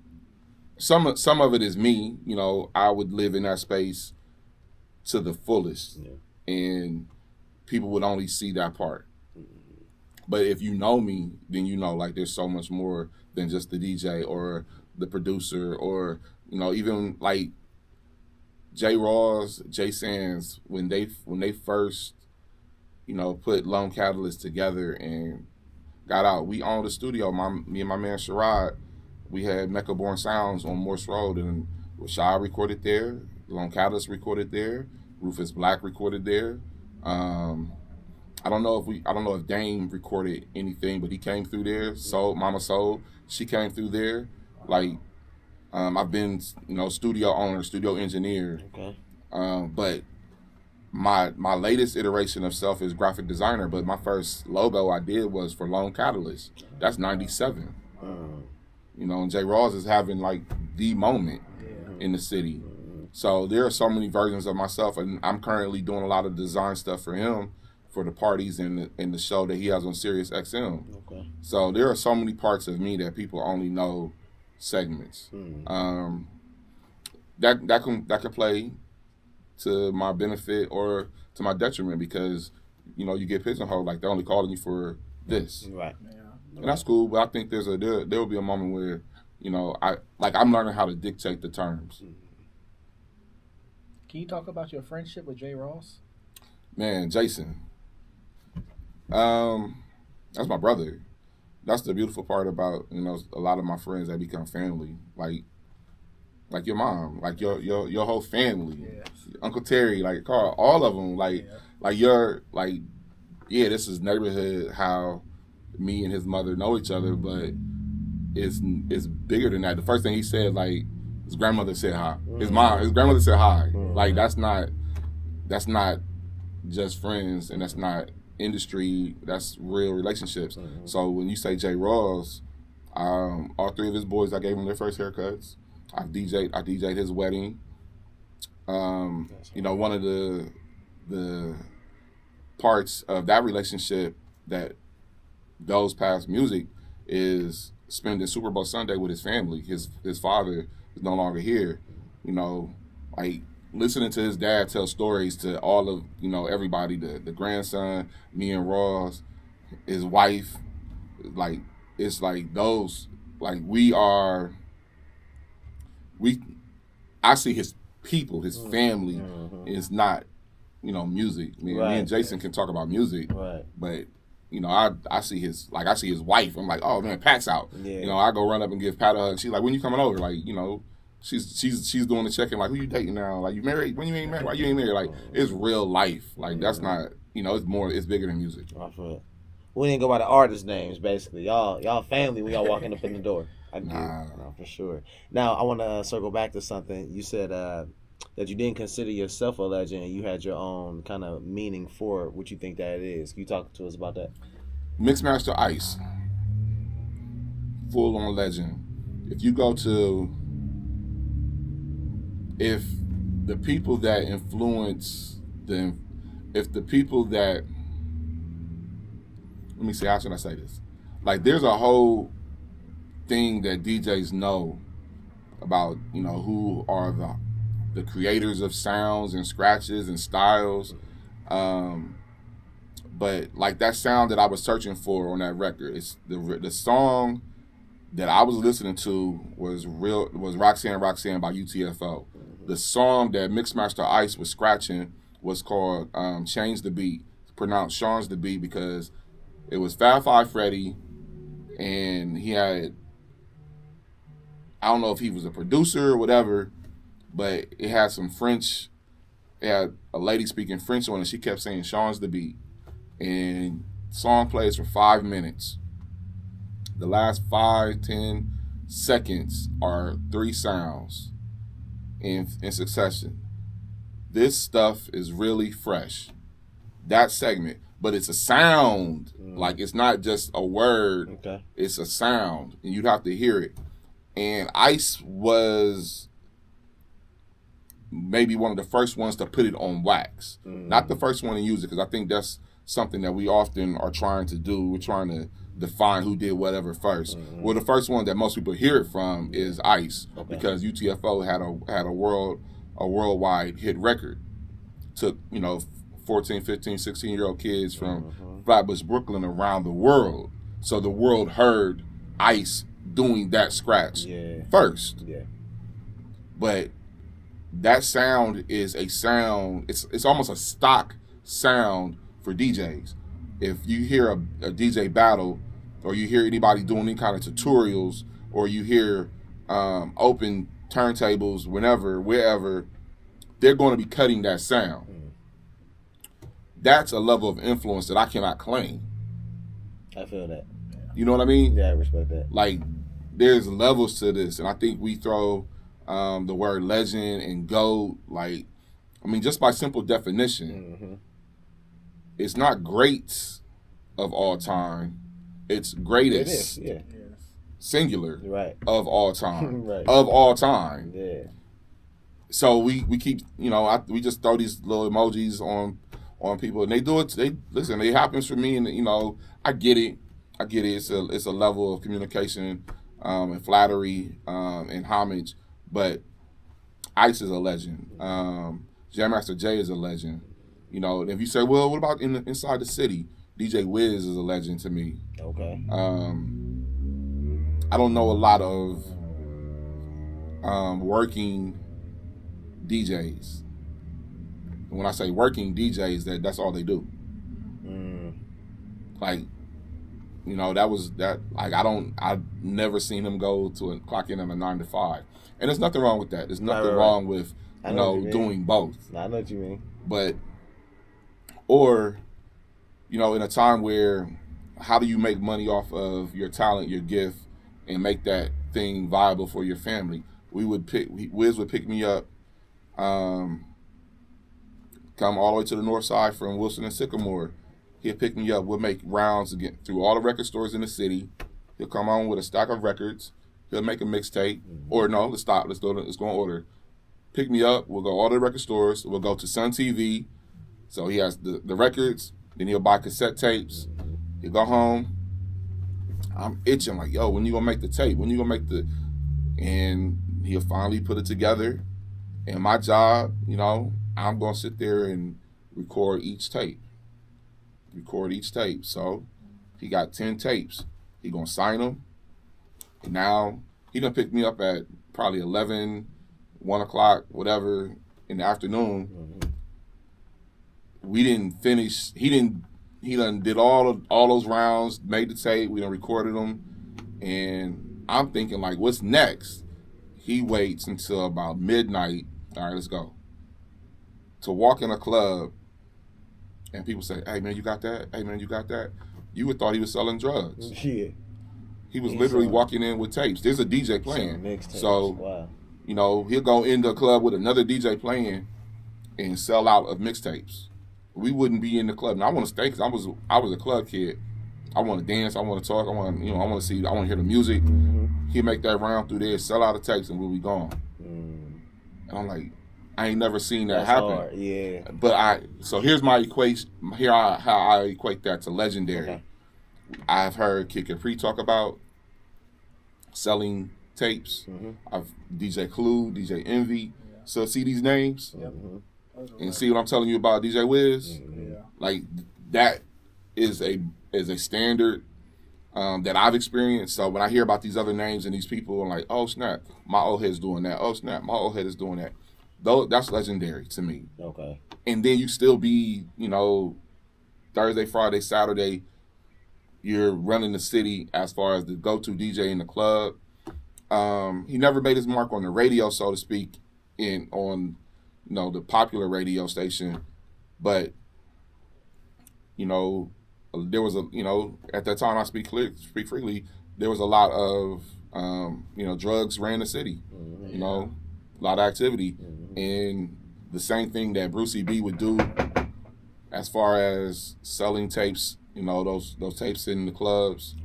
some of it is me. I would live in that space to the fullest, and people would only see that part. But if you know me, then like there's so much more than just the DJ or the producer, or even like J. Rawls, Jay Sands, when they first put Lone Catalyst together and got out. We owned a studio. Me and my man Sherrod, we had Mecca Born Sounds on Morse Road, and Rashad recorded there. Lone Catalyst recorded there. Rufus Black recorded there. I don't know if Dame recorded anything, but he came through there. Mama Soul, she came through there. Like, I've been studio owner, studio engineer. Okay. But my latest iteration of self is graphic designer, but my first logo I did was for Lone Catalyst. That's 97. And J. Rawls is having like the moment in the city. So there are so many versions of myself, and I'm currently doing a lot of design stuff for him, for the parties and the show that he has on Sirius XM. Okay. So there are so many parts of me that people only know segments. That can play to my benefit or to my detriment, because you get pigeonholed, like they're only calling you for this. Right. Yeah. And that's cool, but I think there will be a moment where I'm learning how to dictate the terms. Can you talk about your friendship with Jay Ross? Man, Jason. That's my brother. That's the beautiful part about a lot of my friends that become family. Like your mom, like your whole family, Uncle Terry, like Carl, all of them, this is neighborhood. How me and his mother know each other, but it's bigger than that. The first thing he said, like, his grandmother said hi. His grandmother said hi. Like that's not just friends, and that's not industry. That's real relationships. So when you say J. Rawls, all three of his boys, I gave them their first haircuts. I DJ'd his wedding. One of the parts of that relationship that goes past music is spending Super Bowl Sunday with his family. His father is no longer here. Like listening to his dad tell stories to all of everybody, the grandson, me and Ross, his wife, like it's like those, like we are we I see his people, his family is not, music. I mean, me and Jason can talk about music, Right. but I see his wife. I'm like, oh man, Pat's out. Yeah. I go run up and give Pat a hug. She's like, when you coming over? Like, she's doing the checking. Like, who you dating now? Like, you married? When you ain't married? Why you ain't married? Like, it's real life. Like, that's not, it's bigger than music. I feel it. We didn't go by the artist names, basically. Y'all family when y'all walking up in the door. I get it. No, for sure. Now, I want to circle back to something. You said that you didn't consider yourself a legend and you had your own kind of meaning for what you think that it is. Can you talk to us about that? Mixmaster Ice, full on legend. If you go to, if the people that influence them, if the people that, let me see, how should I say this? Like, there's a whole thing that DJs know about, who are the creators of sounds and scratches and styles. But like that sound that I was searching for on that record, it's the song that I was listening to was Roxanne by UTFO. The song that Mixmaster Ice was scratching was called Change the Beat, pronounced Sean's the Beat, because it was Fab Five Freddy, and he had, I don't know if he was a producer or whatever, but it had some French. It had a lady speaking French on it. She kept saying Sean's the Beat. And the song plays for 5 minutes. The last 5-10 seconds are 3 sounds in succession. This stuff is really fresh. That segment. But it's a sound. Like, it's not just a word. Okay. It's a sound. And you'd have to hear it. And Ice was maybe one of the first ones to put it on wax. Not the first one to use it, because I think that's something that we often are trying to do. We're trying to define who did whatever first. Well, the first one that most people hear it from is Ice, because UTFO had a worldwide hit record. Took 14, 15, 16-year-old kids from Flatbush, Brooklyn around the world. So the world heard Ice doing that scratch first. Yeah. But that sound is a sound. It's almost a stock sound for DJs. If you hear a DJ battle, or you hear anybody doing any kind of tutorials, or you hear open turntables, wherever, they're going to be cutting that sound. That's a level of influence that I cannot claim. I feel that. You know what I mean? Yeah, I respect that. Like, there's levels to this, and I think we throw the word legend and GOAT, like, I mean, just by simple definition, it's not greats of all time. It's greatest, it is, singular, right, of all time, right, of all time. Yeah. So we keep, we just throw these little emojis on people, and they do it. Listen. It happens for me, and I get it. It's a level of communication and flattery and homage. But Ice is a legend. Jam Master Jay is a legend. And if you say, well, what about inside the city? DJ Wiz is a legend to me. Okay. I don't know a lot of working DJs. When I say working DJs, that's all they do. Like, I've never seen him go to clock in on a 9 to 5. And there's nothing wrong with that. There's nothing wrong with, doing both. I know what you mean. But, or, in a time where, how do you make money off of your talent, your gift, and make that thing viable for your family? Wiz would pick me up, come all the way to the north side from Wilson and Sycamore. He'll pick me up. We'll make rounds again through all the record stores in the city. He'll come on with a stack of records. He'll make a mixtape. Or no, let's stop. Let's go in order. Pick me up. We'll go all the record stores. We'll go to Sun TV. So he has the records. Then he'll buy cassette tapes. He'll go home. I'm itching like, yo, when you gonna make the tape? When you gonna make the? And he'll finally put it together. And my job, I'm gonna sit there and record each tape. So he got 10 tapes. He gonna sign them. And now he done picked me up at probably 11, 1 o'clock, whatever, in the afternoon. Mm-hmm. We didn't finish. He done did all those rounds, made the tape. We done recorded them, and I'm thinking like, what's next? He waits until about midnight. All right, let's go. To walk in a club, and people say, "Hey man, you got that? Hey man, you got that?" You would thought he was selling drugs. Yeah. He was literally walking in with tapes. There's a DJ playing, so wow. you know he'll go into a club with another DJ playing and sell out of mixtapes. We wouldn't be in the club. And I want to stay because I was a club kid. I want to dance. I want to talk. I want to see. I want to hear the music. Mm-hmm. He'll make that round through there, sell out the tapes, and we'll be gone. And I'm like, I ain't never seen that happen. Hard. Yeah. But so here's my equation. How I equate that to legendary. Okay. I've heard Kid Capri talk about selling tapes. Mm-hmm. I've DJ Clue, DJ Envy. Yeah. So see these names. Yep. Mm-hmm. And see what I'm telling you about DJ Wiz? Yeah. Like that is a standard that I've experienced. So when I hear about these other names and these people, I'm like, oh snap, my old head's doing that. Oh snap, my old head is doing that. Though that's legendary to me. Okay. And then you still be, Thursday, Friday, Saturday, you're running the city as far as the go-to DJ in the club. He never made his mark on the radio, so to speak, on the popular radio station, but there was at that time I speak freely. There was a lot of drugs ran the city, Mm-hmm. a lot of activity, Mm-hmm. and the same thing that Brucey B would do as far as selling tapes, those tapes in the clubs.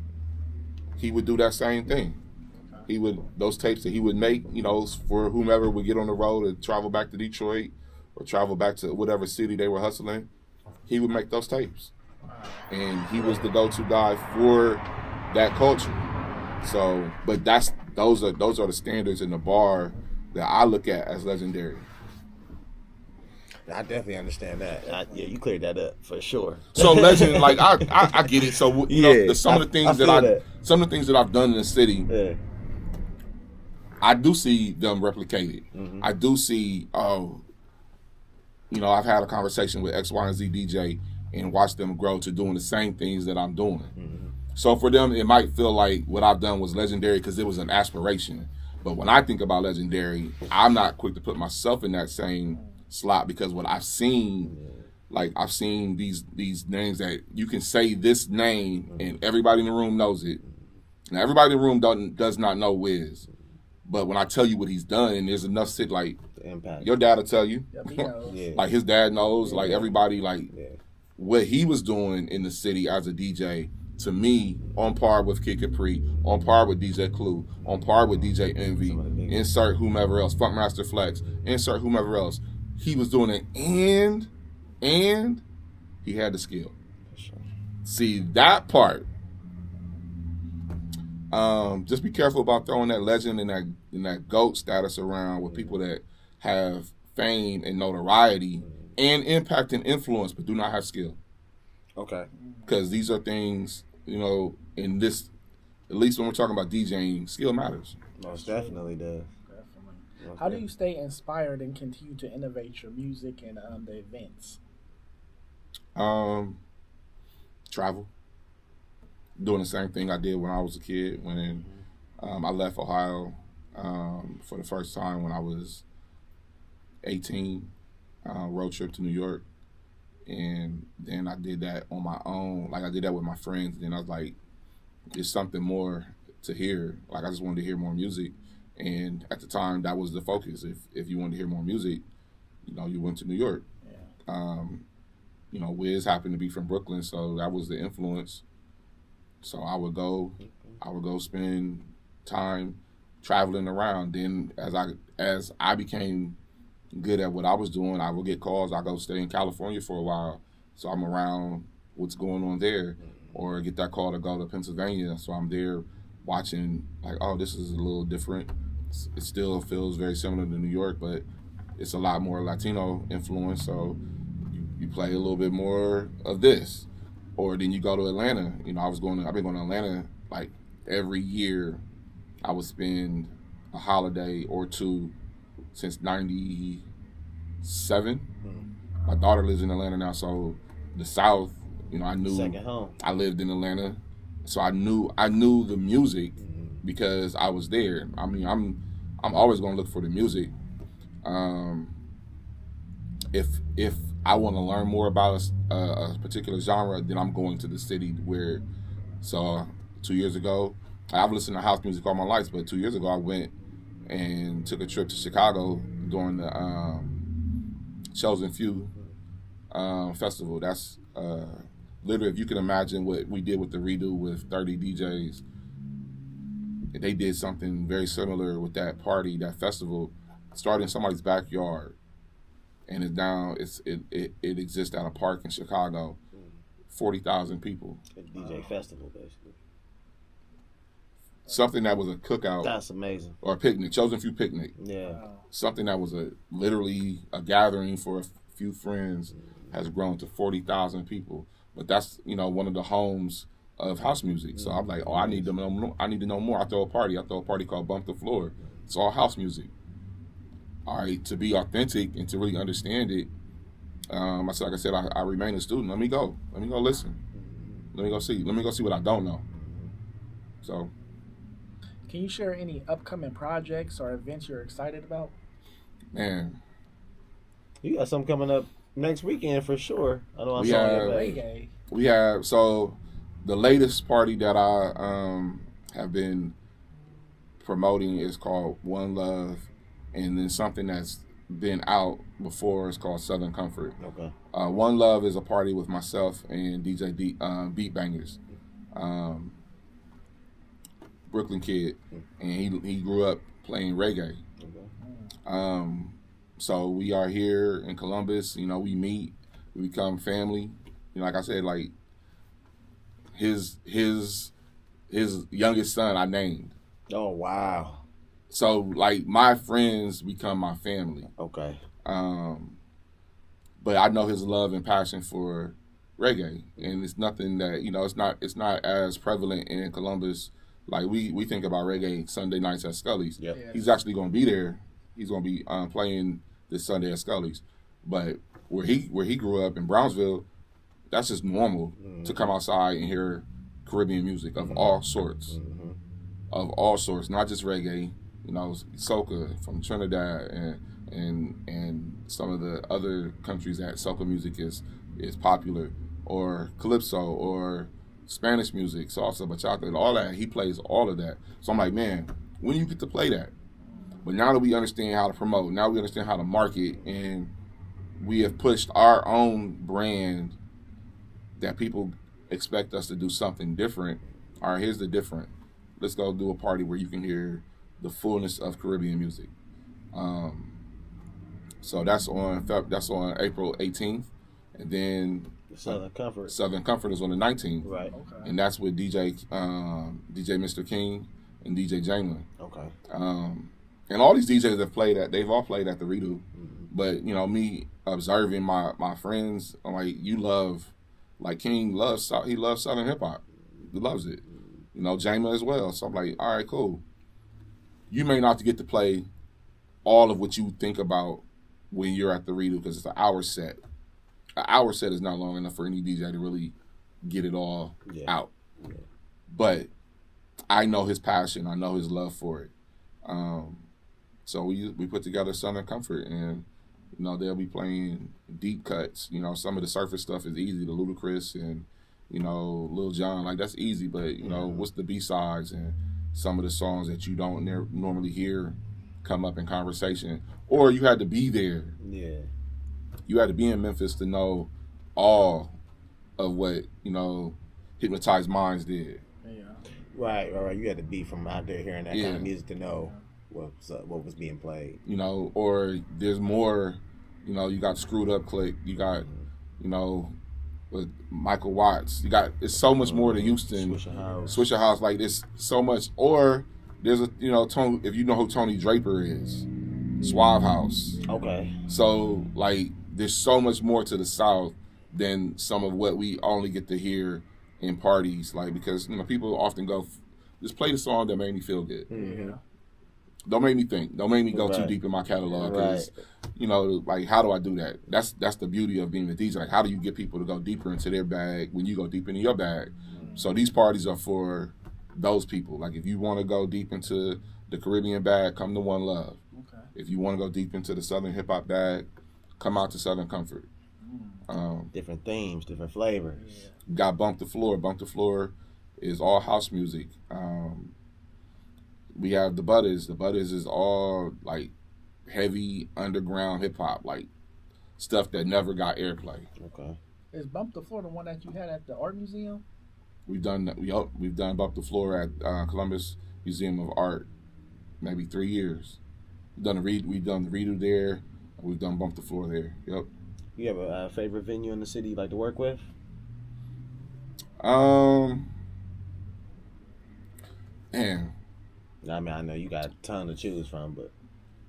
He would do that same thing. Those tapes that he would make, for whomever would get on the road and travel back to Detroit or travel back to whatever city they were hustling, he would make those tapes. And he was the go-to guy for that culture. So, but those are the standards in the bar that I look at as legendary. I definitely understand that. You cleared that up for sure. So legend, like I get it. So some of the things that I've done in the city. Yeah. I do see them replicated. Mm-hmm. I do see, I've had a conversation with X, Y, and Z DJ and watched them grow to doing the same things that I'm doing. Mm-hmm. So for them, it might feel like what I've done was legendary because it was an aspiration. But when I think about legendary, I'm not quick to put myself in that same slot because what I've seen, like I've seen these names that you can say this name and everybody in the room knows it. Now everybody in the room does not know Wiz. But when I tell you what he's done, and there's enough shit like impact. Your dad will tell you. Yep, he knows. Yeah. Like his dad knows. Like everybody, Yeah. what he was doing in the city as a DJ. To me, on par with Kid Capri, on par with DJ Clue, on par with DJ Envy. Insert whomever else, Funkmaster Flex. Insert whomever else. He was doing it, and he had the skill. For sure. See that part. Just be careful about throwing that legend and that GOAT status around with people that have fame and notoriety and impact and influence, but do not have skill. Okay. Because these are things, in this, at least when we're talking about DJing, skill matters. Most definitely does. Definitely. How do you stay inspired and continue to innovate your music and the events? Travel. Doing the same thing I did when I was a kid. When I left Ohio for the first time when I was 18, road trip to New York. And then I did that on my own. Like I did that with my friends. Then I was like, there's something more to hear. Like I just wanted to hear more music. And at the time, that was the focus. If you wanted to hear more music, you went to New York. Yeah. Wiz happened to be from Brooklyn, so that was the influence. So I would go spend time traveling around. Then as I became good at what I was doing, I would get calls. I go stay in California for a while, so I'm around what's going on there, or get that call to go to Pennsylvania. So I'm there watching, like, oh, this is a little different. It still feels very similar to New York, but it's a lot more Latino influence. So you play a little bit more of this. Or then you go to Atlanta. I've been going to Atlanta like every year. I would spend a holiday or two since '97. My daughter lives in Atlanta now, so the South, I knew. Second home. I lived in Atlanta, so I knew the music because I was there. I mean, I'm always gonna look for the music. If I want to learn more about a particular genre, then I'm going to the city where. So 2 years ago, I've listened to house music all my life, but 2 years ago I went and took a trip to Chicago during the Chosen Few festival. That's literally, if you can imagine what we did with the redo with 30 DJs, they did something very similar with that party, that festival, started in somebody's backyard, and it exists at a park in Chicago. 40,000 people. A DJ festival, basically. Something that was a cookout. That's amazing. Or a picnic, Chosen Few picnic. Yeah. Something that was literally a gathering for a few friends has grown to 40,000 people. But that's one of the homes of house music. So I'm like, I need to know more. I throw a party called Bump the Floor. It's all house music. All right, to be authentic and to really understand it, I remain a student. Let me go listen. Let me go see what I don't know. So, can you share any upcoming projects or events you're excited about? Man, you got something coming up next weekend for sure. I know I saw your reggae. We have, so the latest party that I have been promoting is called One Love, and then something that's been out before is called Southern Comfort. Okay. One Love is a party with myself and DJ Beat Bangers, Brooklyn kid, and he grew up playing reggae. Okay. So we are here in Columbus. We meet, we become family. Like I said, like his youngest son I named. Oh wow. So like my friends become my family. Okay. But I know his love and passion for reggae, and it's nothing that it's not as prevalent in Columbus. Like we think about reggae Sunday nights at Scully's. Yep. Yes. He's actually going to be there. He's going to be playing this Sunday at Scully's. But where he grew up in Brownsville, that's just normal to come outside and hear Caribbean music of all sorts, not just reggae. Soca from Trinidad and some of the other countries that soca music is popular, or calypso, or Spanish music, salsa, bachata, all that. He plays all of that. So I'm like, man, when you get to play that? But now that we understand how to promote, now we understand how to market, and we have pushed our own brand that people expect us to do something different. All right, here's the different. Let's go do a party where you can hear the fullness of Caribbean music. So that's on April 18th, and then Southern Comfort is on the 19th. Right. Okay. And that's with DJ Mr. King and DJ Jamin. Okay. And all these DJs have played they've all played at the Redo. But me observing my friends, I'm like, King loves Southern hip hop. He loves it. Jamin as well. So I'm like, all right, cool. You may not get to play all of what you think about when you're at the Redo because it's an hour set. An hour set is not long enough for any DJ to really get it all out. Yeah. But I know his passion. I know his love for it. So we put together Southern Comfort, and they'll be playing deep cuts. Some of the surface stuff is easy, the Ludacris and Lil Jon, like that's easy. But what's the B-sides and some of the songs that you don't normally hear come up in conversation, or you had to be there. Yeah. You had to be in Memphis to know all of what Hypnotized Minds did. Yeah. Right. You had to be from out there hearing that kind of music to know what was being played. Or there's more. You got Screwed Up Click. You got with Michael Watts. It's so much more to Houston. Swisher House. Like there's so much. Or there's Tony, if you know who Tony Draper is, Suave House. Okay. So like there's so much more to the South than some of what we only get to hear in parties. Like because people often go, just play the song that made me feel good. Mm-hmm. Don't make me think. Don't make me go too Right. deep in my catalog. Right. Because, you know, like, how do I do that? That's the beauty of being a DJ. Like, how do you get people to go deeper into their bag when you go deep into your bag? So these parties are for those people. Like, if you want to go deep into the Caribbean bag, come to One Love. Okay. If you want to go deep into the Southern hip hop bag, come out to Southern Comfort. Different themes, different flavors. Yeah. Got Bump the Floor. Bump the Floor is all house music. We have the Butters. The Butters is all like heavy underground hip hop, like stuff that never got airplay. Okay. Is Bump the Floor the one that you had at the art museum? We've done Bump the Floor at Columbus Museum of Art, maybe 3 years. We've done the redo there. We've done Bump the Floor there. Yep. You have a favorite venue in the city you like to work with? Man, I mean, I know you got a ton to choose from, but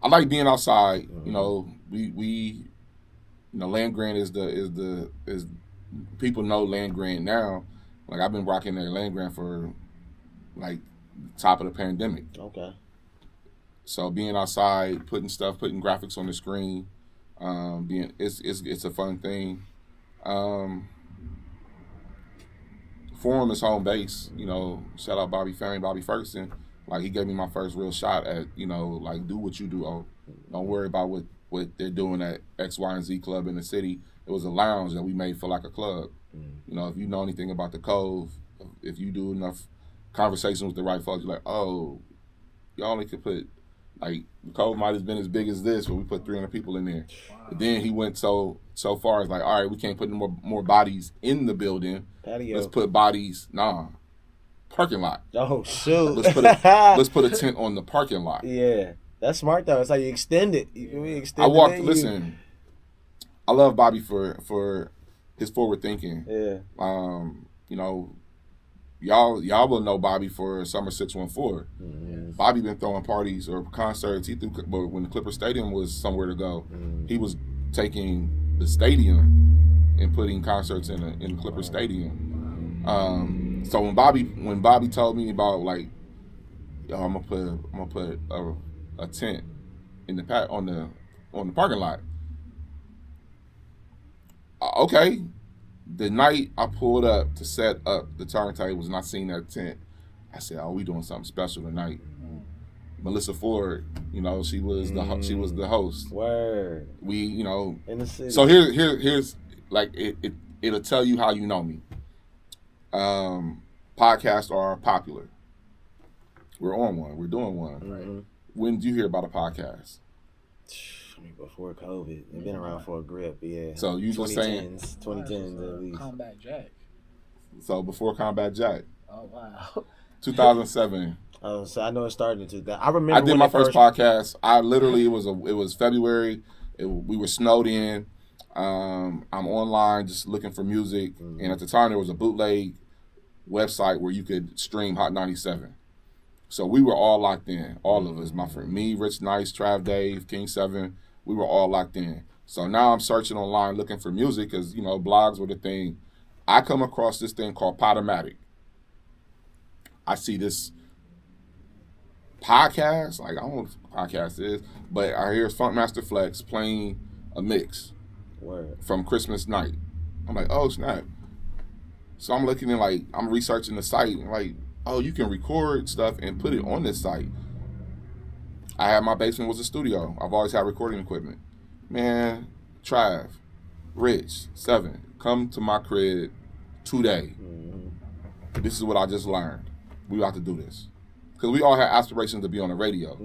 I like being outside. You know, we Land Grant is people know Land Grant now. Like, I've been rocking that Land Grant for like top of the pandemic. okay. So being outside, putting graphics on the screen, it's a fun thing. Forum is home base. You know, shout out Bobby Ferguson. Like, he gave me my first real shot at, you know, like, do what you do. Oh, don't worry about what they're doing at X, Y, and Z club in the city. It was a lounge that we made for like a club. You know, if you know anything about the Cove, if you do enough conversations with the right folks, you're like, oh, you only could put, like, the Cove might have been as big as this, but we put 300 people in there. But then he went so far as like, all right, we can't put more bodies in the building. Patio. Let's put bodies, parking lot. Oh shoot. Let's put a tent on the parking lot. Yeah, that's smart though. That's how you extend it. You can extend I walked. it in, Listen, I love Bobby for his forward thinking. Yeah. You know, y'all will know Bobby for Summer 614. Mm-hmm. Bobby been throwing parties or concerts. But when the Clipper Stadium was somewhere to go, he was taking the stadium and putting concerts in Clipper Stadium. So when Bobby told me about, like, yo, I'm gonna put a tent in the on the parking lot. Okay. The night I pulled up to set up the turntables and I seen that tent, I said, "Oh, we doing something special tonight." Melissa Ford, you know, she was the host. Word. We, you know, In the city. so here's like it'll tell you how you know me. Podcasts are popular. We're on one. We're doing one. Mm-hmm. When did you hear about a podcast? I mean, before COVID, they've been around for a grip. Yeah. So you just saying 2010s at least. Combat Jack. so before Combat Jack, Oh wow. 2007. Oh, so I know it started in 2000. I remember I did when my it first podcast. I literally it was February. We were snowed in. I'm online just looking for music, and at the time there was a bootleg website where you could stream Hot 97. So we were all locked in, all of us. My friend, me, Rich Nice, Trav Dave, King 7, we were all locked in. So now I'm searching online looking for music because, you know, blogs were the thing. I come across this thing called Podomatic. I see this podcast, like, I don't know what podcast is, but I hear Funkmaster Flex playing a mix Word. from Christmas night. I'm like, oh, snap. So I'm looking in, like, I'm researching the site, and like, oh, you can record stuff and put it on this site. I had my basement was a studio. I've always had recording equipment. Man, Trav, Rich, 7, come to my crib today. Mm-hmm. This is what I just learned. We got to do this. Because we all had aspirations to be on the radio.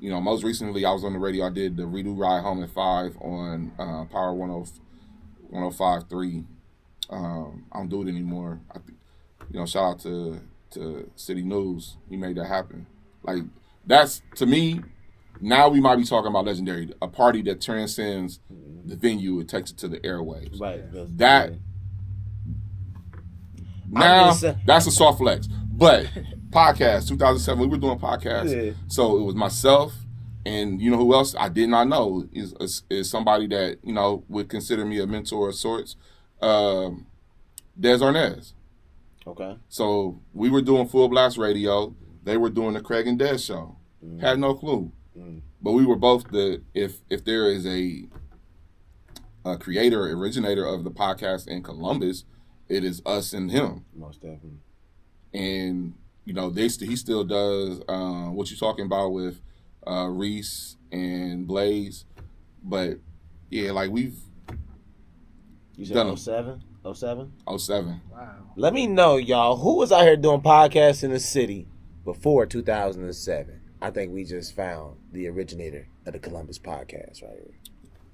You know, most recently I was on the radio. I did the Redo Ride Home at 5 on Power 105.3. I don't do it anymore. You know, shout out to City News. He made that happen. Like, that's, to me, now we might be talking about legendary, a party that transcends the venue and takes it to the airwaves. Right. That, now, that's a soft flex. But podcast, 2007, we were doing podcasts. Yeah. So it was myself, and you know who else I did not know is somebody that, you know, would consider me a mentor of sorts, Des Arnaz. Okay. So we were doing Full Blast Radio. They were doing the Craig and Des show. Had no clue. But we were both if there is a creator, originator of the podcast in Columbus, it is us and him. Most definitely. And he still does what you're talking about with Reese and Blaze. But yeah, like we've done 07? 07? 07. Wow. Let me know, y'all, who was out here doing podcasts in the city before 2007? I think we just found the originator of the Columbus podcast right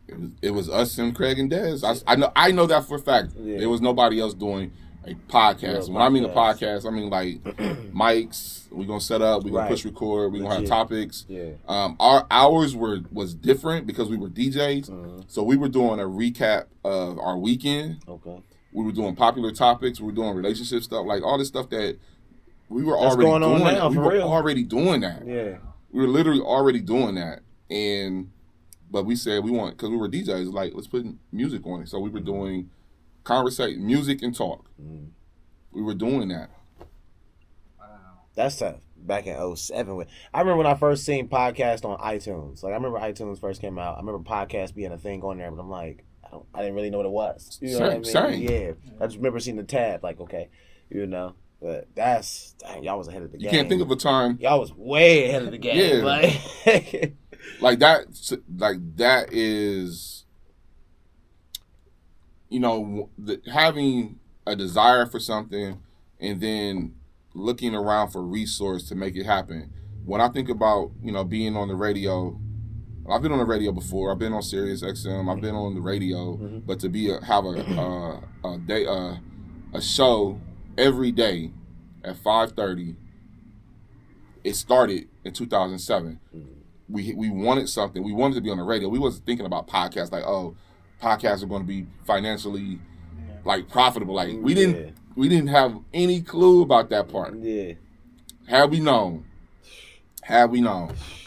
here. It was us and Craig and Dez. I know that for a fact. Yeah. There was nobody else doing a podcast. When I mean a podcast, I mean like mics. We're gonna set up. We're gonna push record. We're gonna have topics. Yeah. Ours was different because we were DJs. So we were doing a recap of our weekend. Okay. We were doing popular topics. We were doing relationship stuff, like all this stuff that we were already doing. Now, we were already doing that. Yeah. We were literally already doing that, but we said because we were DJs, like let's put music on it. So we were doing conversation, music and talk. We were doing that. Wow. That's tough. Back in 07. I remember when I first seen podcast on iTunes. Like I remember iTunes first came out. I remember podcast being a thing on there, but I'm like, I didn't really know what it was. You know what I mean? Same. Yeah. I just remember seeing the tab, like, okay, But dang, y'all was ahead of the game. You can't think of a time. Y'all was way ahead of the game. Yeah. Like that is, having a desire for something and then looking around for resource to make it happen. When I think about, being on the radio, I've been on the radio before. I've been on Sirius XM. I've been on the radio, but to have a show every day at 5:30. It started in 2007. We wanted something. We wanted to be on the radio. We wasn't thinking about podcasts like, podcasts are going to be financially like profitable. Like we didn't have any clue about that part. Yeah. Had we known,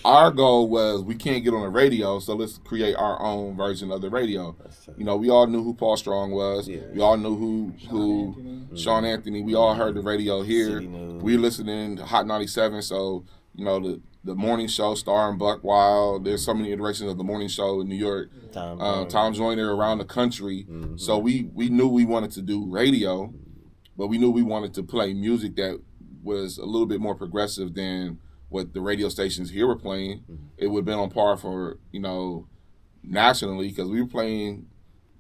our goal was we can't get on the radio, so let's create our own version of the radio. We all knew who Paul Strong was. Yeah. We all knew who Sean Anthony. We all heard the radio here. We listening to Hot 97, so the morning show starring Buck Wild. There's so many iterations of the morning show in New York. Tom Joyner around the country. So we knew we wanted to do radio, but we knew we wanted to play music that was a little bit more progressive than what the radio stations here were playing. It would have been on par for, nationally, because we were playing,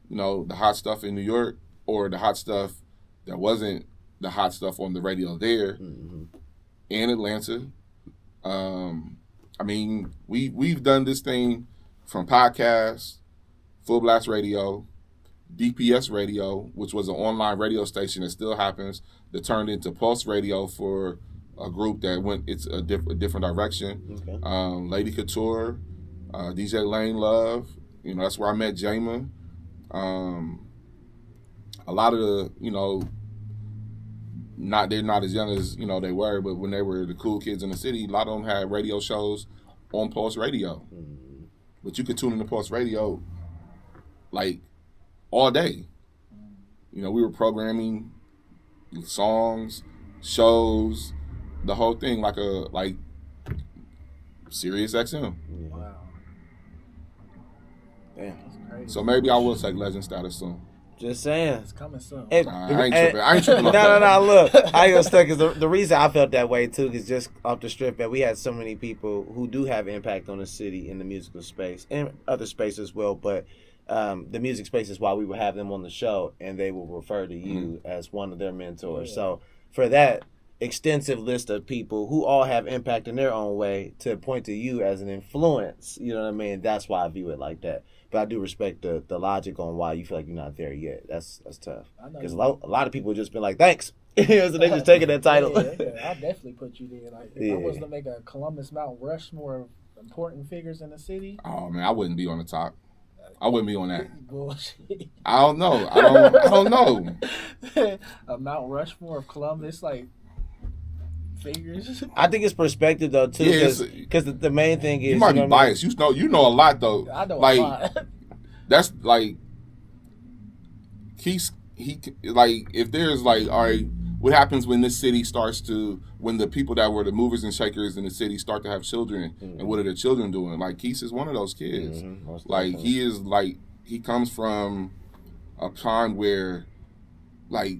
the hot stuff in New York or the hot stuff that wasn't the hot stuff on the radio there in Atlanta. We've done this thing from podcasts, Full Blast Radio, DPS Radio, which was an online radio station that still happens, that turned into Pulse Radio for a group that went a different direction. Okay. Lady Couture, DJ Lane Love, that's where I met Jamin. A lot of the, they're not as young as they were, but when they were the cool kids in the city, a lot of them had radio shows on Pulse Radio. But you could tune into Pulse Radio like all day. We were programming songs, shows, the whole thing like Sirius XM. Wow. Damn. So maybe I will take legend status soon. Just saying. It's coming soon. I ain't tripping off that. No, look. I ain't gonna stuck because the reason I felt that way too is just off the strip that we had so many people who do have impact on the city in the musical space and other space as well, but the music space is why we would have them on the show and they will refer to you as one of their mentors. Yeah. So for that extensive list of people who all have impact in their own way to point to you as an influence, that's why I view it like that. But I do respect the logic on why you feel like you're not there yet. That's tough. Because a lot of people have just been like, thanks. So they just taking that title. I definitely put you there. Like, if I was to make a Columbus Mount Rushmore of important figures in the city. Oh, man, I wouldn't be on the top. I wouldn't be on that. Bullshit. I don't know. I don't know. A Mount Rushmore of Columbus, like, figures. I think it's perspective though too, because the main thing is you might be biased. You know a lot though. I know like, a lot. That's like he like if there's like, all right, what happens when this city starts to, when the people that were the movers and shakers in the city start to have children, and what are their children doing? Like Keith is one of those kids. Like he comes from a time where, like,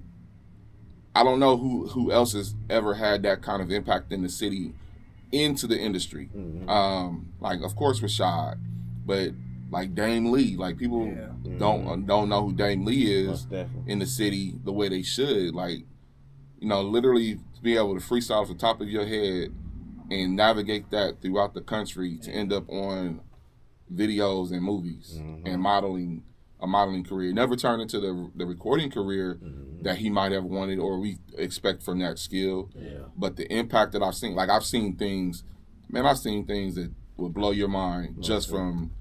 I don't know who else has ever had that kind of impact in the city into the industry. Like, of course, Rashad, but like Dame Lee, like people don't know who Dame Lee is in the city the way they should. Like, you know, literally to be able to freestyle off the top of your head and navigate that throughout the country to end up on videos and movies and a modeling career. Never turned into the recording career that he might have wanted or we expect from that skill. But the impact that I've seen, like I've seen things that would blow your mind just from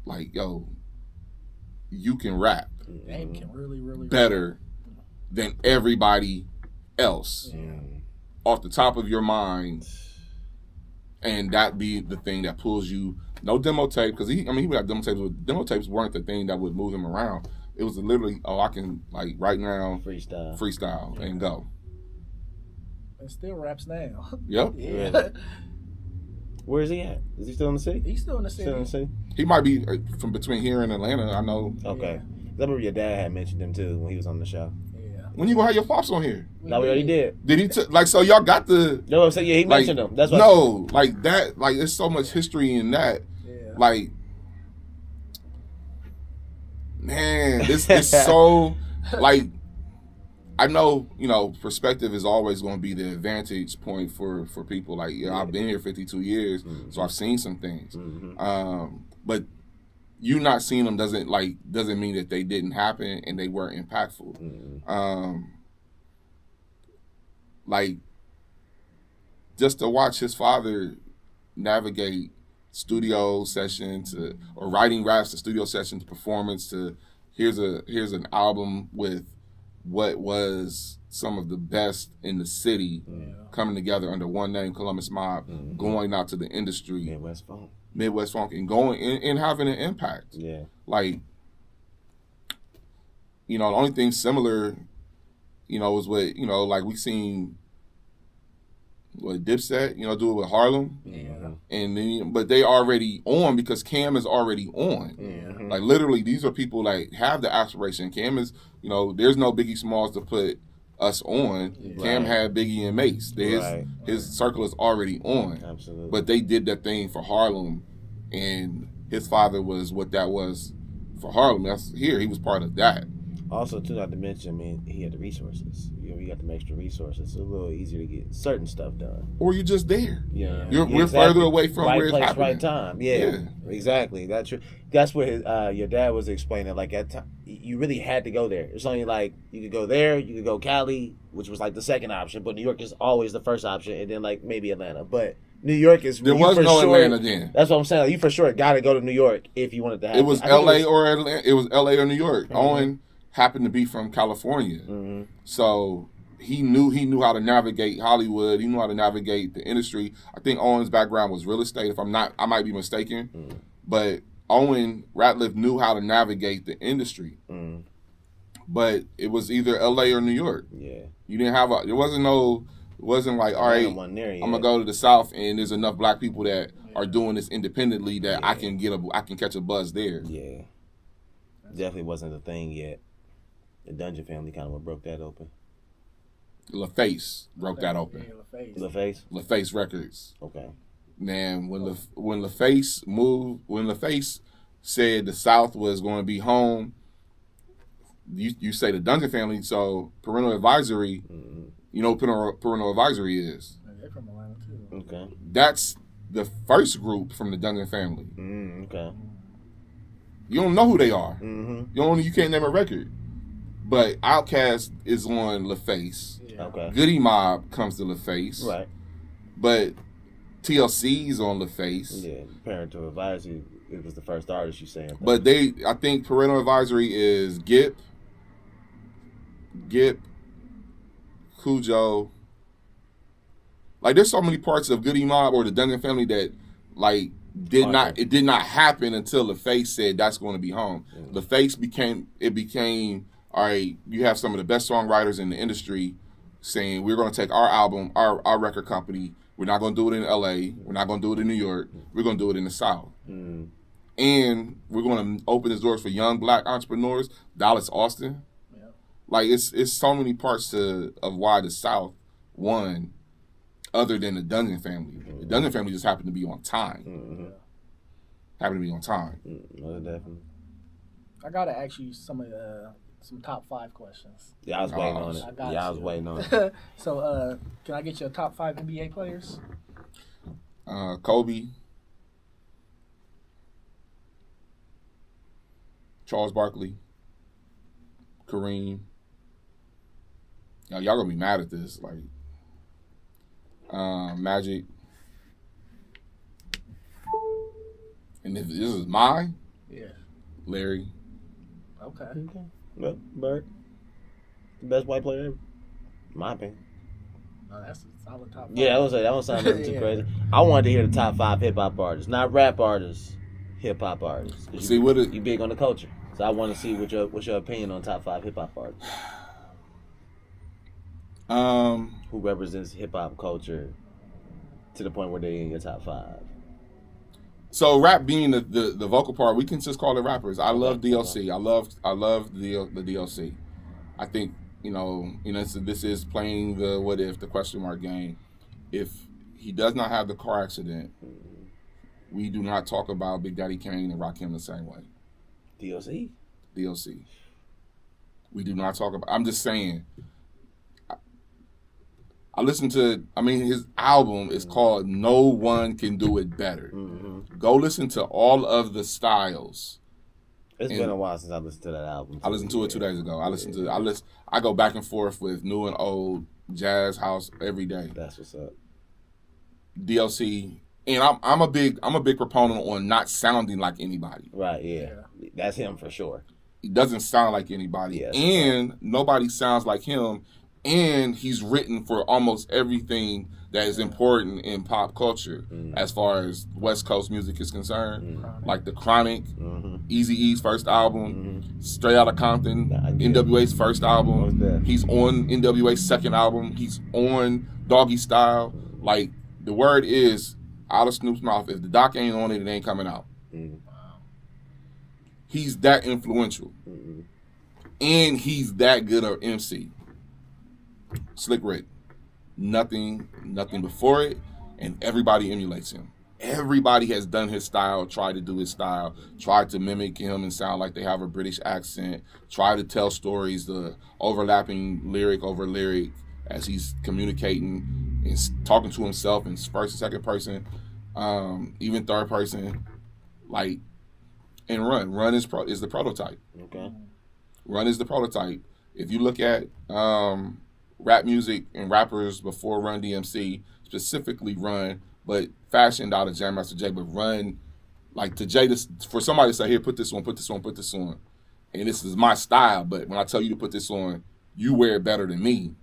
like, yo, you can rap Dame can really better than everybody else off the top of your mind, and that be the thing that pulls you. No demo tape, because he would have demo tapes, but demo tapes weren't the thing that would move him around. It was literally, I can, like, right now freestyle and go. And still raps now. Yep. Really? Where is he at? Is he still in the city? He's still in the city. He might be from between here and Atlanta. I know. Okay. I remember your dad had mentioned him too when he was on the show. When you gonna have your pops on here? No, we already did. Did he? So y'all got the? No, I'm saying he mentioned them. That's what. No, like that. Like there's so much history in that. Like, man, this is so like. I know, you know, perspective is always going to be the advantage point for people. Like, I've been here 52 years, so I've seen some things. But you not seeing them doesn't mean that they didn't happen and they weren't impactful. Like, just to watch his father navigate studio sessions or writing raps to studio sessions, performance to here's an album with what was some of the best in the city coming together under one name, Columbus Mob, going out to the industry, Midwest Funk, and going and having an impact. Yeah, like, you know, the only thing similar, you know, was what, you know, like we seen what Dipset, you know, do it with Harlem. And then, but they already on because Cam is already on. Like literally, these are people like have the aspiration. Cam is, you know, there's no Biggie Smalls to put us on. Cam had Biggie and Mace. His circle is already on. Absolutely. But they did that thing for Harlem, and his father was what that was for Harlem. That's here. He was part of that. Also, too, not to mention, I mean, he had the resources. You know, we got them extra resources. It's a little easier to get certain stuff done. Or you're just there. Yeah. We're further away from where it's place, happening. Right time. Yeah. Exactly. That's what your dad was explaining. Like, at time, you really had to go there. It's only like, you could go there, you could go Cali, which was like the second option, but New York is always the first option, and then like maybe Atlanta. But New York is... There was no Atlanta then. That's what I'm saying. Like, you for sure got to go to New York if you wanted to have it. Was LA or Atlanta. It was LA or New York. Owen happened to be from California, so he knew how to navigate Hollywood. He knew how to navigate the industry. I think Owen's background was real estate. If I'm not, I might be mistaken, but Owen Ratliff knew how to navigate the industry. But it was either L.A. or New York. Yeah, you didn't have it wasn't like, all right, I'm gonna go to the South and there's enough black people that are doing this independently that I can catch a buzz there. Yeah, definitely wasn't a thing yet. The Dungeon Family kind of broke that open. LaFace broke that open. LaFace Records. Okay. Man, when LaFace said the South was going to be home, you say the Dungeon Family, so Parental Advisory, you know what Parental Advisory is. They're from Atlanta too. Okay. That's the first group from the Dungeon Family. Okay. You don't know who they are. You can't name a record. But Outkast is on LaFace. Yeah. Okay. Goody Mob comes to LaFace. Right. But TLC's on LaFace. Yeah, Parental Advisory, it was the first artist you saying. But I think Parental Advisory is Gip, Cujo. Like, there's so many parts of Goody Mob or the Dungeon Family that, like, it did not happen until LaFace said that's going to be home. LaFace became, all right, you have some of the best songwriters in the industry saying we're going to take our album, our record company. We're not going to do it in L.A. We're not going to do it in New York. We're going to do it in the South. Mm. And we're going to open the doors for young black entrepreneurs. Dallas, Austin. Yeah. Like, it's so many parts of why the South won other than the Dungeon family. The Dungeon family just happened to be on time. Mm-hmm. Happened to be on time. Most definitely. I gotta ask you some top 5 questions. Yeah, I was waiting on it. I was waiting on it. So, can I get your top 5 NBA players? Kobe, Charles Barkley, Kareem. Y'all gonna be mad at this, like Magic. And if this is mine, Larry. Okay. Well, Bird, the best white player ever, in my opinion. No, that's a solid top 5. Yeah, I would say that don't sound nothing too crazy. I wanted to hear the top 5 hip hop artists, not rap artists, hip hop artists. See, you big on the culture, so I want to see what's your opinion on top 5 hip hop artists. Who represents hip hop culture to the point where they're in your top 5? So rap being the vocal part, we can just call it rappers. I love DLC. I love the DLC. I think this is playing the what if, the question mark game. If he does not have the car accident, we do not talk about Big Daddy Kane and Rakim the same way. DLC. We do not talk about. I'm just saying. I listened to. His album is called "No One Can Do It Better." Mm-hmm. Go listen to all of the styles. It's been a while since I listened to that album. I listened to it 2 days ago. I go back and forth with new and old, jazz, house every day. That's what's up. DLC, and I'm a big proponent on not sounding like anybody. Right. Yeah. That's him for sure. He doesn't sound like anybody, and nobody sounds like him. And he's written for almost everything that is important in pop culture as far as West Coast music is concerned. Like The Chronic, Eazy-E's first album, Straight Outta Compton, NWA's first album. He's on NWA's second album. He's on Doggy Style. Like, the word is out of Snoop's mouth. If the doc ain't on it, it ain't coming out. He's that influential. And he's that good of MC. Slick Rick, nothing before it, and everybody emulates him. Everybody has done his style, tried to do his style, tried to mimic him and sound like they have a British accent, try to tell stories, the overlapping lyric over lyric as he's communicating and talking to himself in first and second person, even third person. Like, and Run is the prototype. Okay. Run is the prototype. If you look at rap music and rappers before Run DMC, specifically Run, but fashioned out of Jam Master Jay, but Run, like to Jay, for somebody to say, here, put this on, and this is my style, but when I tell you to put this on, you wear it better than me.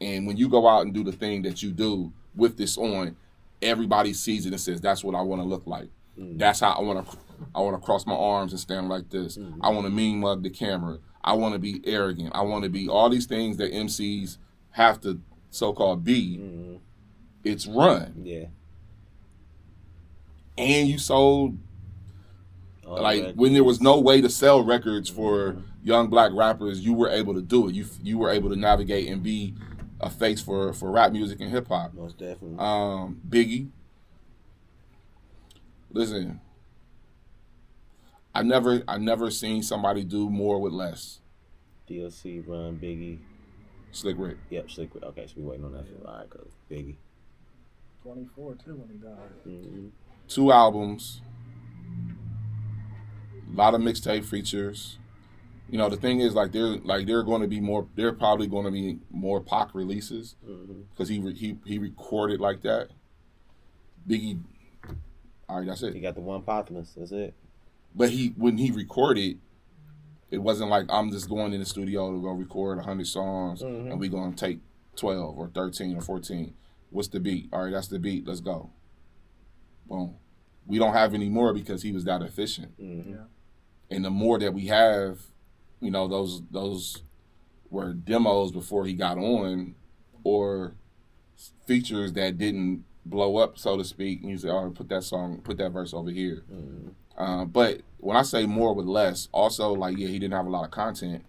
And when you go out and do the thing that you do with this on, everybody sees it and says, that's what I want to look like. That's how I want to cross my arms and stand like this. I want to mean mug the camera. I want to be arrogant. I want to be all these things that MCs have to so-called be. It's Run. Yeah. And you sold, when there was no way to sell records for young black rappers, you were able to do it. You were able to navigate and be a face for rap music and hip-hop. Most definitely. Biggie. Listen, I never seen somebody do more with less. DLC, Run, Biggie. Slick Rick. Yep, Slick Rick. Okay, so we waiting on that. All right, cause Biggie. 24 too when he died. 2 albums. A lot of mixtape features. You know, the thing is, they're going to be more. They're probably going to be more Pac releases because he recorded like that. Biggie. All right, that's it. He got the one Pothimus. That's it. But when he recorded, it wasn't like I'm just going in the studio to go record 100 songs and we going to take 12 or 13 or 14. What's the beat? All right, that's the beat. Let's go. Boom. We don't have any more because he was that efficient. And the more that we have, those were demos before he got on, or features that didn't blow up, so to speak, and you say, "Oh, put that verse over here." But when I say more with less, also like he didn't have a lot of content.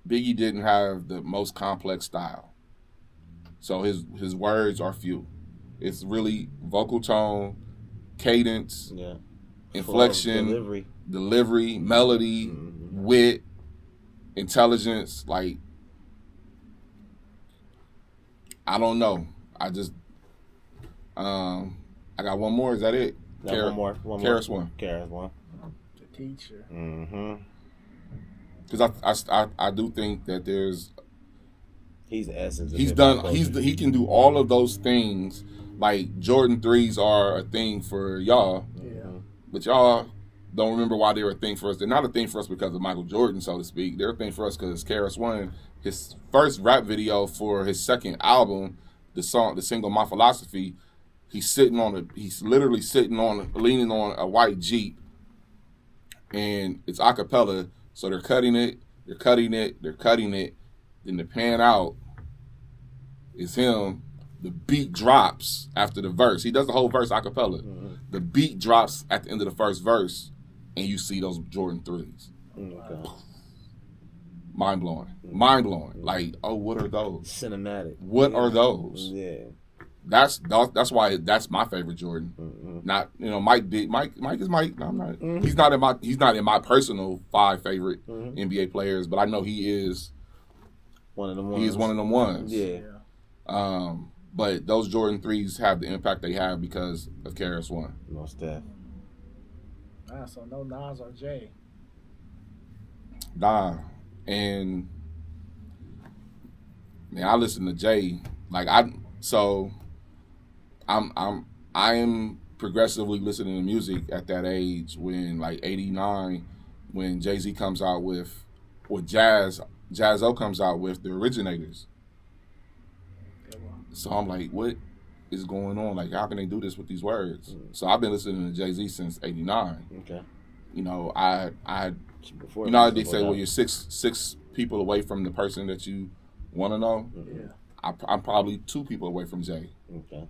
Biggie didn't have the most complex style, so his words are few. It's really vocal tone, cadence, inflection, delivery, melody, wit, intelligence. Like, I don't know. I just I got one more. Is that it? One more. Karis one. The teacher. Because I do think that there's. He's the essence. He can do all of those things. Like Jordan 3s are a thing for y'all. Yeah. But y'all don't remember why they were a thing for us. They're not a thing for us because of Michael Jordan, so to speak. They're a thing for us because Karis One, his first rap video for his second album, the single My Philosophy, he's literally leaning on a white Jeep, and it's a cappella, so they're cutting it, then the pan out is him. The beat drops after the verse. He does the whole verse a cappella. The beat drops at the end of the first verse, and you see those Jordan 3s. Okay. Mind blowing. Like, oh, what are those? Cinematic. What are those? Yeah. That's why that's my favorite Jordan. Not Mike is Mike. I'm not. He's not in my personal 5 favorite NBA players, but I know he is one of them ones. He is one of them ones. Yeah. But those Jordan 3s have the impact they have because of Karis One. Most definitely. So no Nas or Jay. Nah. And man, I listen to Jay. Like I am progressively listening to music at that age when like 89, when Jay-Z comes out with Jaz-O comes out with The Originators. So I'm like, what is going on? Like, how can they do this with these words? So I've been listening to Jay-Z since 89. Okay. How they say, well, you're six people away from the person that you want to know. Yeah. I'm probably 2 people away from Jay. Okay.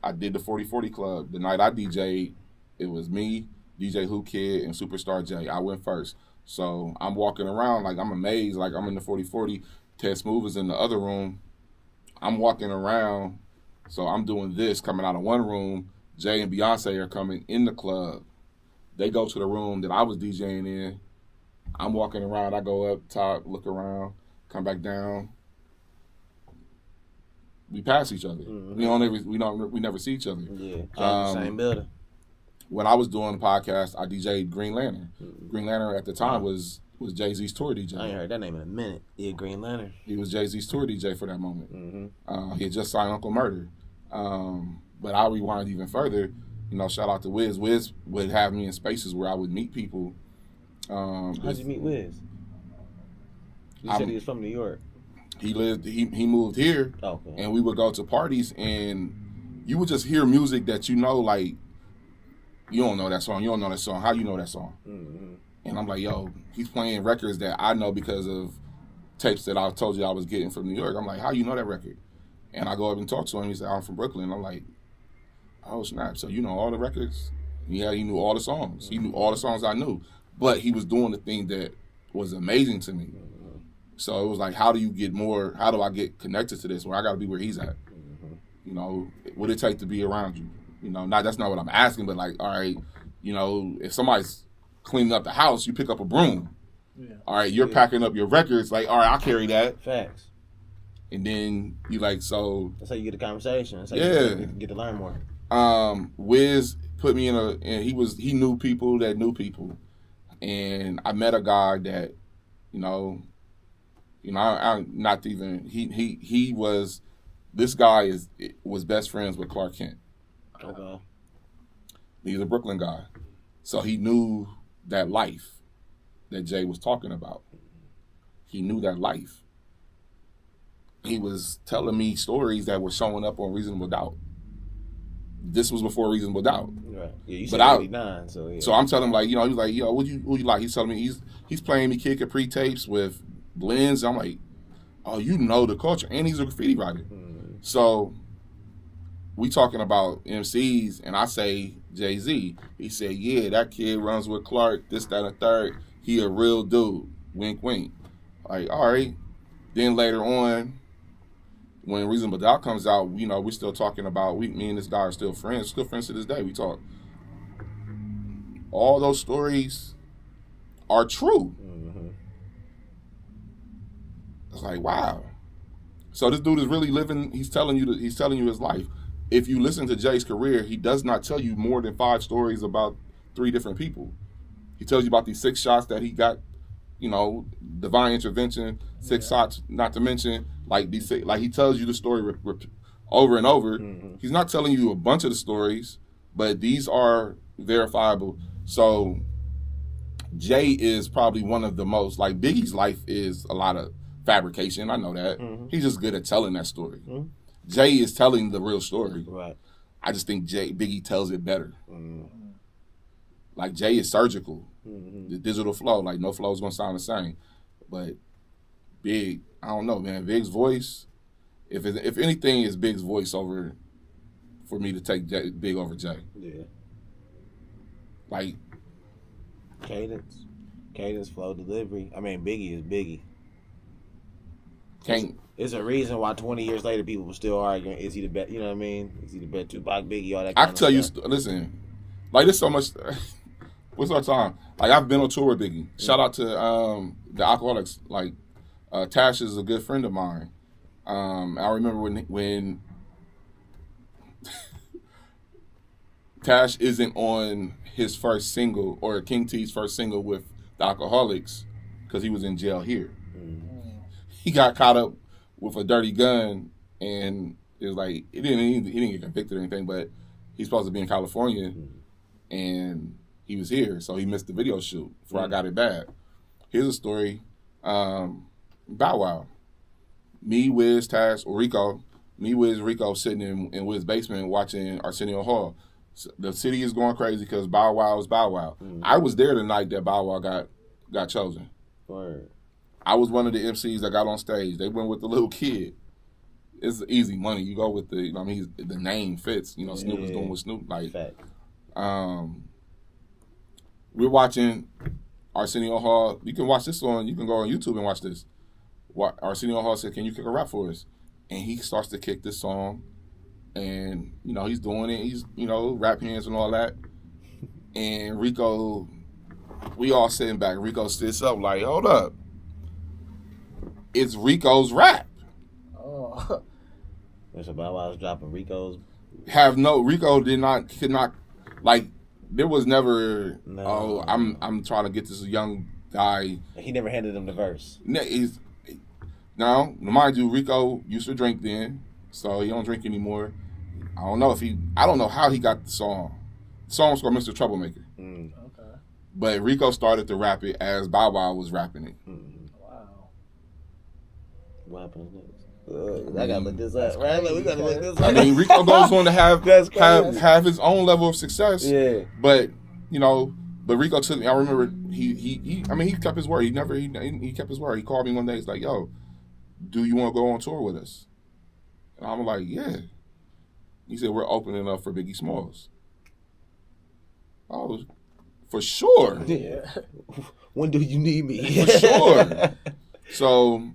I did the 40/40 Club. The night I DJ'd, it was me, DJ Who Kid, and Superstar Jay. I went first. So I'm walking around like I'm amazed, like I'm in the 40/40. Ted Smooth is in the other room. I'm walking around, so I'm doing this, coming out of one room. Jay and Beyonce are coming in the club. They go to the room that I was DJing in. I'm walking around. I go up top, look around, come back down. We pass each other. We never see each other. Yeah, same building. When I was doing the podcast, I DJ'd Green Lantern. Green Lantern at the time was Jay-Z's tour DJ. I ain't heard that name in a minute. Yeah, Green Lantern. He was Jay-Z's tour DJ for that moment. He had just signed Uncle Murder. But I'll rewind even further. Shout out to Wiz. Wiz would have me in spaces where I would meet people. How'd you meet Wiz? You said he was from New York. He moved here, and we would go to parties, and you would just hear music that like, you don't know that song. You don't know that song. How you know that song? And I'm like, yo, he's playing records that I know because of tapes that I told you I was getting from New York. I'm like, how you know that record? And I go up and talk to him. He said, I'm from Brooklyn. I'm like, oh, snap. So you know all the records? Yeah, he knew all the songs. He knew all the songs I knew. But he was doing the thing that was amazing to me. So it was like, how do I get connected to this? Where I got to be where he's at. What it take to be around you? That's not what I'm asking, but like, all right, if somebody's cleaning up the house, you pick up a broom. Yeah. All right, you're packing up your records. Like, all right, I'll carry that. Facts. And then you like, so. That's how you get a conversation. That's how you get to learn more. Wiz put me and he knew people that knew people. And I met a guy that, I'm not even, he was, this guy was best friends with Clark Kent. Okay. He's a Brooklyn guy. So he knew that life that Jay was talking about. He knew that life. He was telling me stories that were showing up on Reasonable Doubt. This was before Reasonable Doubt. Right. Yeah, you said 89, so yeah. So I'm telling him, like, he's like, what you like? He's telling me he's playing me Kid Capri tapes with blends. I'm like, oh, you know the culture, and he's a graffiti writer. So we talking about MCs, and I say Jay-Z. He said, yeah, that kid runs with Clark, this, that, and the third. He a real dude. Wink, wink. Like, all right. Then later on, when Reasonable Doubt comes out, you know, we're still talking about, me and this guy are still friends to this day. We talk. All those stories are true. Mm-hmm. It's like, wow. So this dude is really living, he's telling you his life. If you listen to Jay's career, he does not tell you more than 5 stories about 3 different people. He tells you about these 6 shots that he got, you know, divine intervention, 6 shots, not to mention, like these, like he tells you the story over and over. Mm-hmm. He's not telling you a bunch of the stories, but these are verifiable. So Jay is probably one of the most, like Biggie's life is a lot of fabrication. I know that. Mm-hmm. He's just good at telling that story. Mm-hmm. Jay is telling the real story. Right. I just think Biggie tells it better. Mm-hmm. Like Jay is surgical. Mm-hmm. The digital flow, like no flow is gonna sound the same. But Big, I don't know, man. Big's voice, if anything, is Big's voice over for me to take Big over Jay. Yeah. Like cadence, flow, delivery. I mean, Biggie is Biggie. can't. It's a reason why 20 years later people were still arguing. Is he the best? You know what I mean? Is he the best Tupac, Biggie, all that? I Kind can tell you, stuff. listen, like there's so much. What's our time? Like I've been on tour with Biggie. Shout out to the Alcoholics. Like Tash is a good friend of mine. I remember when Tash isn't on his first single or King T's first single with the Alcoholics because he was in jail here. He got caught up with a dirty gun, and it was like he didn't get convicted or anything, but he's supposed to be in California, and he was here, so he missed the video shoot before I got it bad. Here's a story. Bow Wow. Me, Wiz, Tash, or Rico. Me, Wiz, Rico sitting in Wiz's basement watching Arsenio Hall. So the city is going crazy because Bow Wow is Bow Wow. I was there the night that Bow Wow got chosen. Word. I was one of the MCs that got on stage. They went with the little kid. It's easy money. You go with the, you know what I mean, the name fits. You know, Snoop was doing what Snoop like. Fact. We're watching Arsenio Hall. You can watch this you can go on YouTube and watch this. Arsenio Hall said, "Can you kick a rap for us?" And he starts to kick this song, and you know he's doing it. He's rap hands and all that. And Rico, we all sitting back. Rico sits up like, "Hold up, it's Rico's rap." Oh. There's a Bow Wow's dropping Rico's. Rico could not like. There was never. No. Oh, I'm trying to get this young guy. He never handed him the verse. Now, mind you, Rico used to drink then, so he don't drink anymore. I don't know how he got the song. The song was called Mr. Troublemaker. Mm. Okay. But Rico started to rap it as Bow Wow was rapping it. Mm. Wow. What happens next? I gotta look this up. Right? We gotta look this up. I mean, Rico goes on to have That's crazy. have his own level of success. Yeah. But Rico took me. I remember he kept his word. He kept his word. He called me one day. He's like, "Yo, do you want to go on tour with us?" And I'm like, "Yeah." He said, "We're opening up for Biggie Smalls." Oh, for sure. Yeah. When do you need me? For sure. So,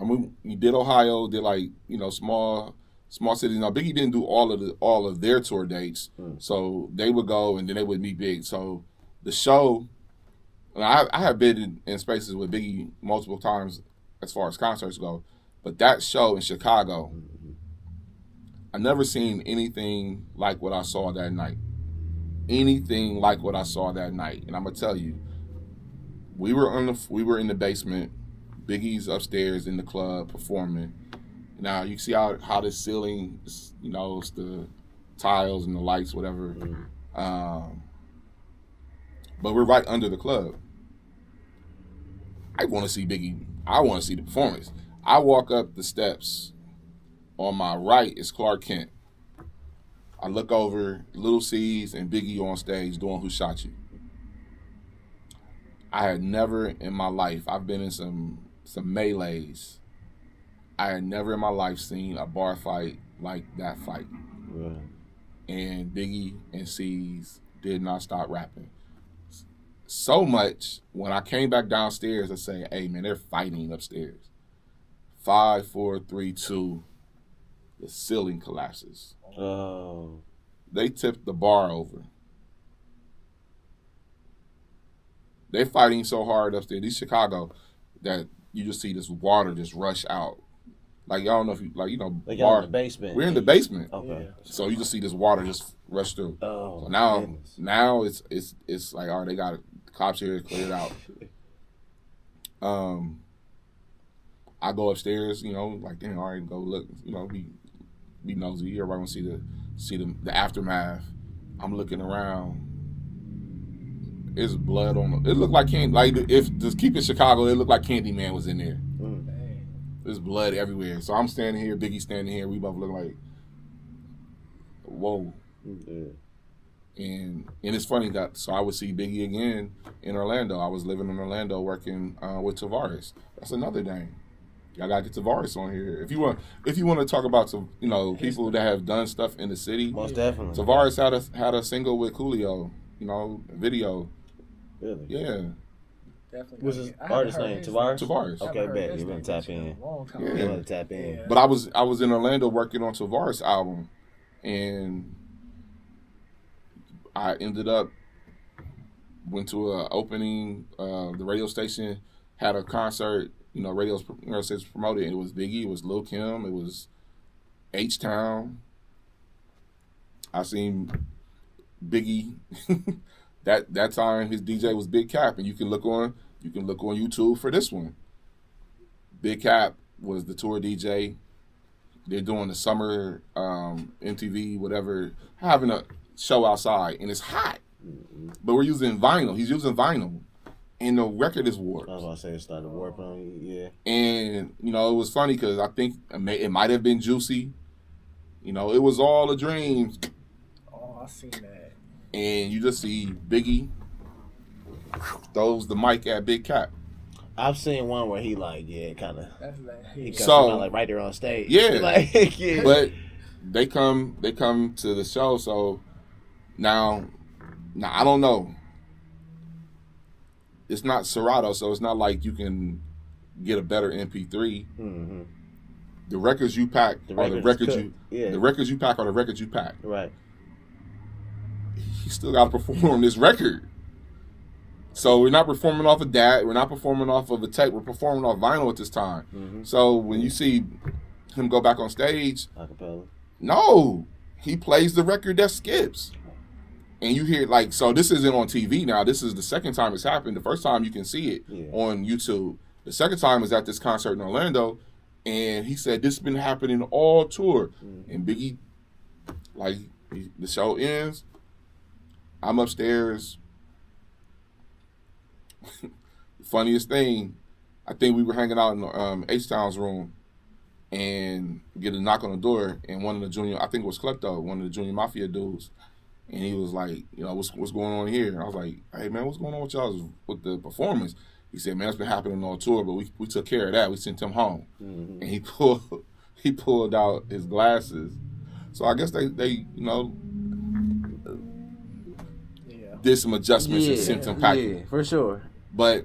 we did Ohio, did small cities. Now Biggie didn't do all of their tour dates, so they would go and then they would meet Big. So the show, I have been in spaces with Biggie multiple times as far as concerts go, but that show in Chicago, I never seen anything like what I saw that night. Anything like what I saw that night, and I'm gonna tell you, we were in the basement. Biggie's upstairs in the club performing. Now you see how the ceiling, it's the tiles and the lights, whatever. But we're right under the club. I want to see Biggie. I want to see the performance. I walk up the steps. On my right is Clark Kent. I look over, Little C's and Biggie on stage doing Who Shot You. I had never in my life, I've been in some melees, I had never in my life seen a bar fight like that fight. Right. And Biggie and C's did not stop rapping. So much, when I came back downstairs, I say, hey, man, they're fighting upstairs. 5, 4, 3, 2, the ceiling collapses. Oh. They tipped the bar over. They're fighting so hard upstairs. These Chicago, that you just see this water just rush out. Like, y'all don't know if you, like, you know, Like bar. in the basement. We're in the basement. Okay. Yeah. So you just see this water just rush through. Oh. So now, goodness. now it's like, all right, they got it. The cops here to clear it out. I go upstairs, you know, like, damn, all right, go look, you know, be nosy. Everybody want to see the aftermath. I'm looking around. It's blood on the. It looked like Candy. Like, if just keep it Chicago, it looked like Candyman was in there. Dang. There's blood everywhere. So I'm standing here, Biggie standing here. We both look like, whoa. Yeah. And it's funny that so I would see Biggie again in Orlando. I was living in Orlando working with Tavares. That's another thing. I gotta get Tavares on here. If you want to talk about some, you know, people that have done stuff in the city. Most definitely. Tavares had a single with Coolio, you know, video. Really? Yeah. Definitely. What's his I haven't artist heard name? his Tavares? Tavares. Okay, haven't heard bet. his You name want to tap in a in. long time. Yeah. You want to tap in. Yeah. But I was in Orlando working on Tavares' album, and I ended up went to a opening. The radio station had a concert. You know, radio station promoted. And it was Biggie. It was Lil Kim. It was H-Town. I seen Biggie. that time his DJ was Big Cap, and you can look on YouTube for this one. Big Cap was the tour DJ. They're doing the summer MTV whatever, having a show outside, and it's hot. But we're using vinyl. He's using vinyl, and the record is warped. I was about to say it started warping on you. Yeah. And you know, it was funny because I think it might have been Juicy. You know, it was all a dream. Oh, I seen that. And you just see Biggie throws the mic at Big Cap. I've seen one where he like, yeah, kind of. That's like He he, comes So- out like right there on stage. Yeah. Like, yeah. But they come to the show, so now I don't know. It's not Serato, so it's not like you can get a better MP3. Mm-hmm. The records you pack are the records you Yeah. the records you pack are the records you pack. Right. He still got to perform this record. So we're not performing off of that. We're not performing off of a tape. We're performing off vinyl at this time. Mm-hmm. So when you see him go back on stage, Acapella. no, he plays the record that skips. And you hear like, so this isn't on TV now. This is the second time it's happened. The first time you can see it on YouTube. The second time is at this concert in Orlando. And he said, this has been happening all tour. Mm-hmm. And Biggie, like, the show ends. I'm upstairs. Funniest thing, I think we were hanging out in H-Town's room and get a knock on the door. And one of the junior, I think it was Klepto, one of the junior mafia dudes. And he was like, you know, what's going on here? And I was like, hey, man, what's going on with y'all with the performance? He said, man, it's been happening on tour, but we took care of that. We sent him home. Mm-hmm. And he pulled out his glasses. So I guess they you know, yeah. did some adjustments and sent him packing. Yeah, for sure. But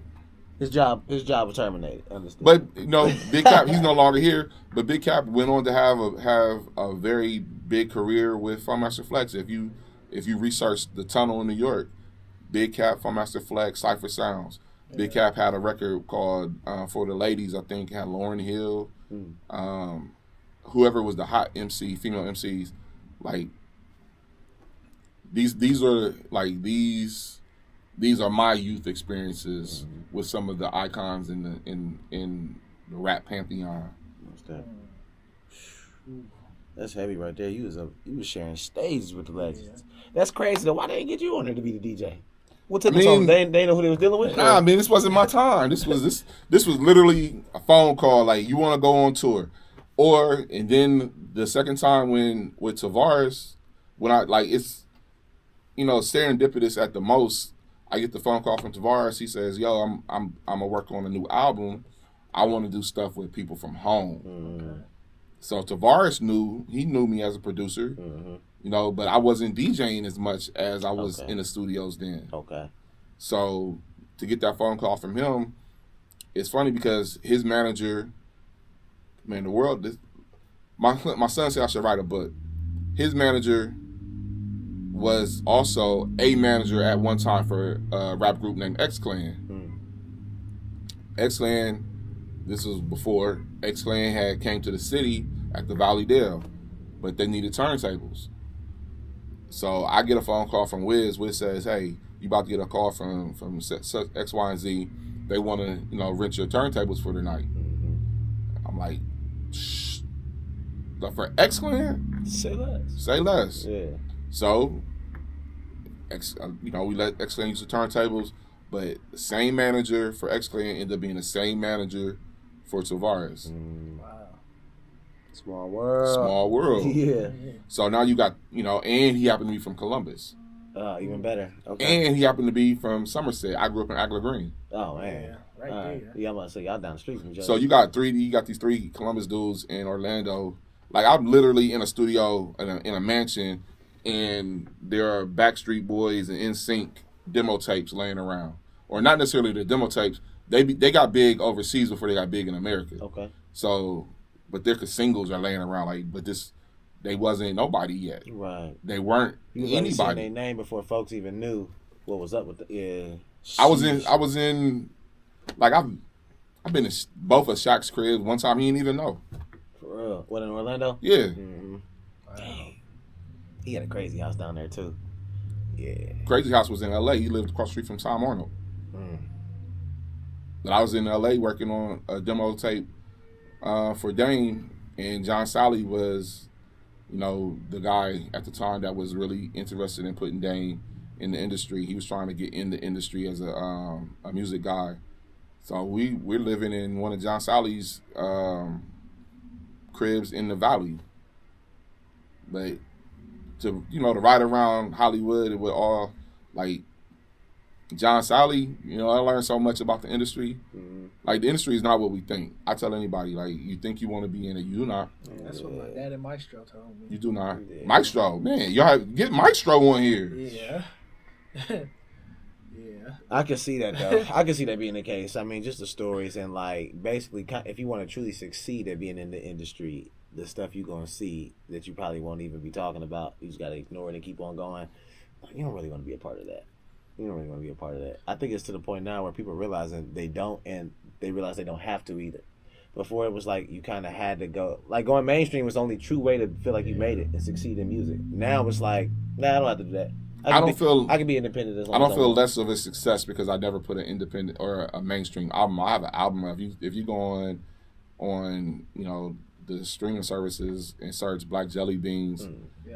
His job was terminated. Understand? But you know, Big Cap, he's no longer here. But Big Cap went on to have a very big career with Funkmaster Flex. If you research the Tunnel in New York, Big Cap, Funkmaster Flex, Cypher Sounds. Big Cap had a record called For the Ladies. I think had Lauryn Hill, whoever was the hot MC, female MCs. Like these are my youth experiences with some of the icons in the rap pantheon. What's that? That's heavy right there. You was sharing stages with the legends. That's crazy though. Why they didn't get you on there to be the DJ? What took them so long? They know who they was dealing with? Nah, I mean, this wasn't my time. This was literally a phone call. Like, you want to go on tour, and then the second time with Tavares, when I like it's, you know, serendipitous at the most. I get the phone call from Tavares. He says, "Yo, I'm gonna work on a new album. I want to do stuff with people from home. Mm-hmm. So Tavares knew me as a producer, Mm-hmm. you know, but I wasn't DJing as much as I was Okay. in the studios then. Okay. So to get that phone call from him, it's funny because his manager, man, my son said I should write a book. His manager was also a manager at one time for a rap group named X Clan. X Clan, this was before X Clan had came to the city at the Valley Dale, but they needed turntables. So I get a phone call from Wiz. Wiz says, "Hey, you about to get a call from X, Y, and Z. They want to, you know, rent your turntables for the night." Mm-hmm. I'm like, "Shh." But for X Clan, Say less. say less. Yeah. So, you know, we let X Clan use the turntables, but the same manager for X Clan ended up being the same manager for Tavares. Wow. Small world. Small world. Yeah. So now you got, you know, and he happened to be from Columbus. Even better. Okay. And he happened to be from Somerset. I grew up in Agler Green. Oh man. Right All there. Yeah, I'm about to say y'all down the street from each other. So you got these three Columbus dudes in Orlando. Like I'm literally in a studio in a mansion, and there are Backstreet Boys and NSYNC demo tapes laying around, or not necessarily the demo tapes. They got big overseas before they got big in America. Okay. So, but their singles are laying around but they wasn't nobody yet. Right. They weren't You was already saying anybody. their name before folks even knew what was up with the. Yeah. I was in, like I've been in both of Shaq's cribs. One time he didn't even know. For real. What, in Orlando? Yeah. Mm-hmm. Dang. He had a crazy house down there too. Yeah. Crazy House was in L.A. He lived across the street from Tom Arnold. Mm. But I was in L.A. working on a demo tape for Dame, and John Sally was, you know, the guy at the time that was really interested in putting Dame in the industry. He was trying to get in the industry as a music guy. So we're living in one of John Sally's cribs in the Valley. But to ride around Hollywood with all like John Sally, you know, I learned so much about the industry. Mm-hmm. Like the industry is not what we think. I tell anybody, like, you think you want to be in it, you do not. That's what my dad and Maestro told me. You do not. Yeah. Maestro, man, y'all get Maestro on here. Yeah. Yeah. I can see that though. I can see that being the case. I mean, just the stories and like basically, if you want to truly succeed at being in the industry, the stuff you're gonna see that you probably won't even be talking about, you just gotta ignore it and keep on going. You don't really want to be a part of that. You don't really want to be a part of that. I think it's to the point now where people are realizing they don't, and they realize they don't have to either. Before it was like you kind of had to go. Like going mainstream was the only true way to feel like you made it and succeed in music. Now it's like, nah, I don't have to do that. I can be independent as long I don't as feel want. less of a success because I never put an independent or a mainstream album. I have an album. If you go on you know, the streaming services and search Black Jelly Beans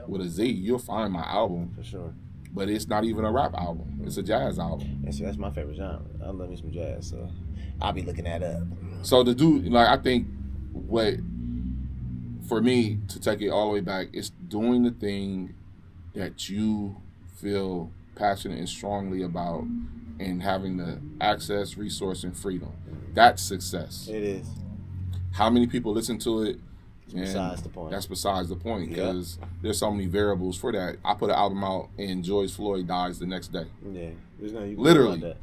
with a Z, you'll find my album. For sure. But it's not even a rap album. It's a jazz album. And see, that's my favorite genre. I love me some jazz, so I'll be looking that up. So to do, like, I think what, for me, to take it all the way back, is doing the thing that you feel passionate and strongly about and having the access, resource, and freedom. That's success. It is. How many people listen to it? Besides the point. That's besides the point because there's so many variables for that. I put an album out and George Floyd dies the next day. Yeah. There's no, you can Literally. do about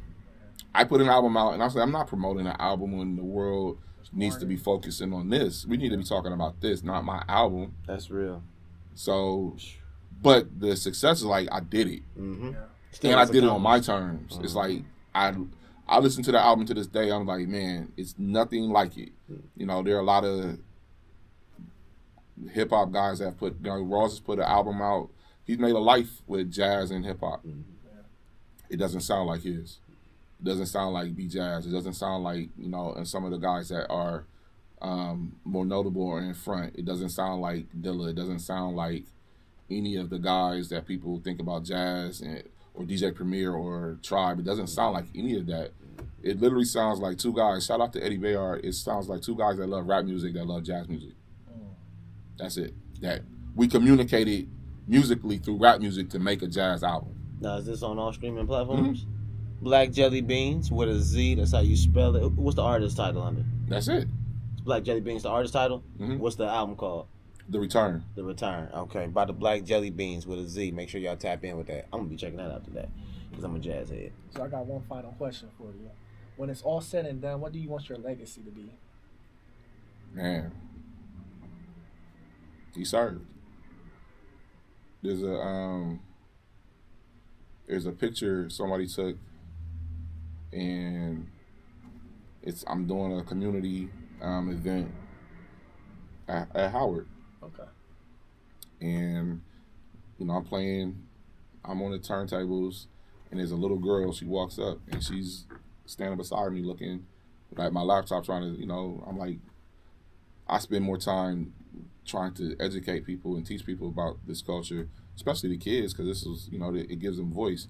I put an album out and I said, I'm not promoting an album when the world needs to be focusing on this. We need to be talking about this, not my album. that. That's real. So, but the success is like, I did it. Mm-hmm. Yeah. And I did it on my terms. It's like, I listen to the album to this day. I'm like, man, it's nothing like it. You know, there are a lot of hip hop guys that put, you know, Ross has put an album out. He's made a life with jazz and hip hop. It doesn't sound like his. It doesn't sound like B Jazz. It doesn't sound like, you know, and some of the guys that are more notable or in front. It doesn't sound like Dilla. It doesn't sound like any of the guys that people think about jazz or DJ Premier or Tribe. It doesn't sound like any of that. It literally sounds like two guys. Shout out to Eddie Bayard. It sounds like two guys that love rap music, that love jazz music. That's it. That we communicated musically through rap music to make a jazz album. Now, is this on all streaming platforms? Black Jelly Beans with a Z. That's how you spell it. What's the artist title under? That's it. Black Jelly Beans, the artist title. Mhm. What's the album called? The Return. The Return. Okay, by the Black Jelly Beans with a Z. Make sure y'all tap in with that. I'm gonna be checking that out today because I'm a jazz head. So I got one final question for you. When it's all said and done, what do you want your legacy to be? Man, he served. There's a picture somebody took, and I'm doing a community event at Howard, Okay. and I'm on the turntables, and there's a little girl. She walks up, and she's standing beside me, looking at my laptop, trying to, I'm like, I spend more time trying to educate people and teach people about this culture, especially the kids, because this is, it gives them voice.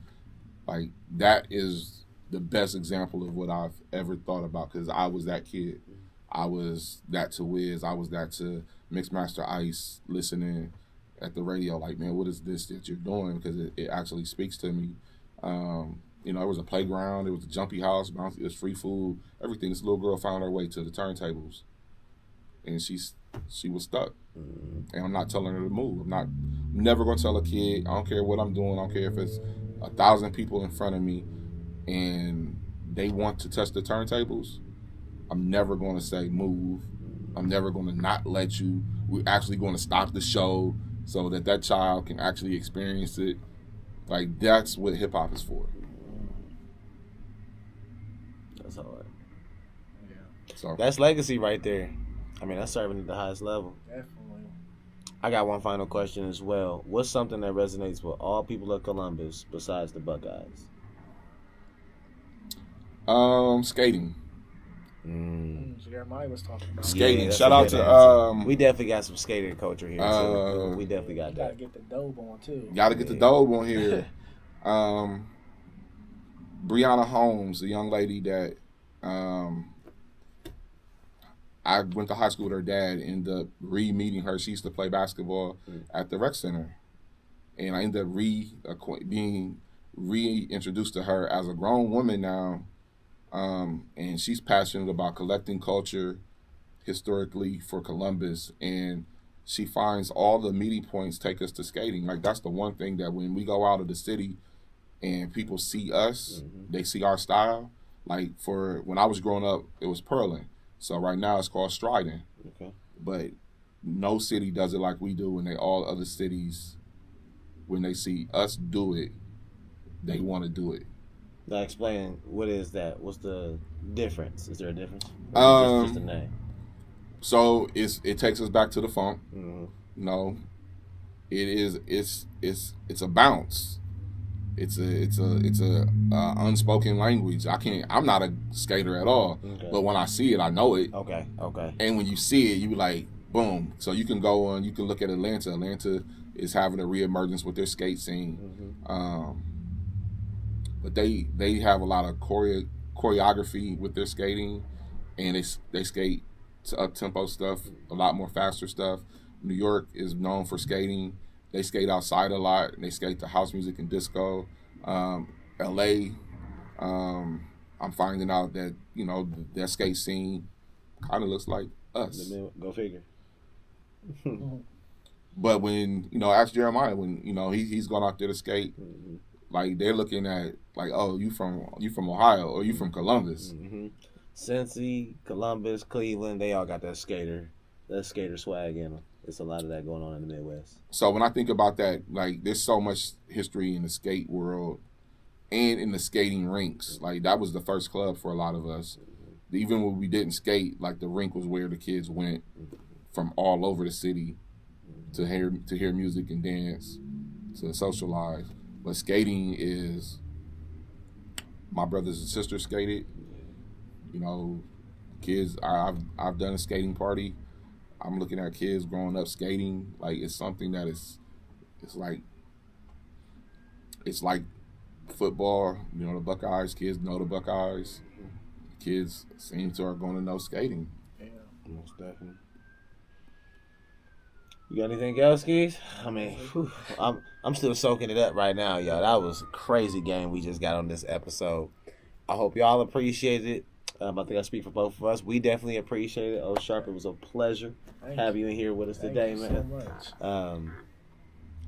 Like, that is the best example of what I've ever thought about, because I was that kid. I was that to Wiz. I was that to Mixmaster Ice, listening at the radio, like, man, what is this that you're doing? Because it actually speaks to me. There was a playground, there was a jumpy house, it was free food, everything. This little girl found her way to the turntables, and she was stuck. And I'm not telling her to move. Never gonna tell a kid. I don't care what I'm doing. I don't care if it's 1,000 people in front of me and they want to touch the turntables. I'm never gonna say move. I'm never gonna not let you. We're actually gonna stop the show so that child can actually experience it. Like, that's what hip hop is for. That's hard. Yeah. So That's legacy right there. I mean, that's serving at the highest level. Definitely. I got one final question as well. What's something that resonates with all people of Columbus besides the Buckeyes? Skating. Jeremiah was talking about Skating. that's Shout a out good to answer. We definitely got some skating culture here too. We definitely got You gotta that. get the dope on too. Gotta get the dope on here. Brianna Holmes, the young lady that I went to high school with her dad, ended up re-meeting her. She used to play basketball at the rec center. And I ended up being reintroduced to her as a grown woman now. And she's passionate about collecting culture historically for Columbus. And she finds all the meeting points take us to skating. Like, that's the one thing that when we go out of the city and people see us, they see our style. Like, for when I was growing up, it was purling. So right now it's called striding. Okay. But no city does it like we do, and all other cities, when they see us do it, they want to do it. Now explain, what is that? What's the difference? Is there a difference? Or is it just a name? So it takes us back to the funk. Mm-hmm. It's a bounce. It's a unspoken language. I'm not a skater at all, but when I see it, I know it. Okay. And when you see it, you be like, boom. So you can go on. You can look at Atlanta. Atlanta is having a reemergence with their skate scene. But they have a lot of choreography with their skating, and they skate to up-tempo stuff, a lot more faster stuff. New York is known for skating. They skate outside a lot, and they skate to house music and disco. LA, I'm finding out that, their skate scene kind of looks like us. Go figure. But when, ask Jeremiah, when, he's gone out there to skate, like, they're looking at, like, oh, you from Ohio, or you from Columbus. Cincy, Columbus, Cleveland, they all got that skater swag in them. There's a lot of that going on in the Midwest. So when I think about that, like, there's so much history in the skate world and in the skating rinks. Like, that was the first club for a lot of us. Even when we didn't skate, like, the rink was where the kids went from all over the city to hear music and dance, to socialize. But skating is, my brothers and sisters skated. Kids, I've done a skating party. I'm looking at kids growing up skating. Like, it's something that it's like football. The Buckeyes, kids know the Buckeyes. Kids seem to are going to know skating. Yeah. Most definitely. You got anything else, Keith? I mean, I'm still soaking it up right now, y'all. That was a crazy game we just got on this episode. I hope y'all appreciated it. I think I speak for both of us. We definitely appreciate it. Oh, Sharp, it was a pleasure having you in here with us today, you man. so much.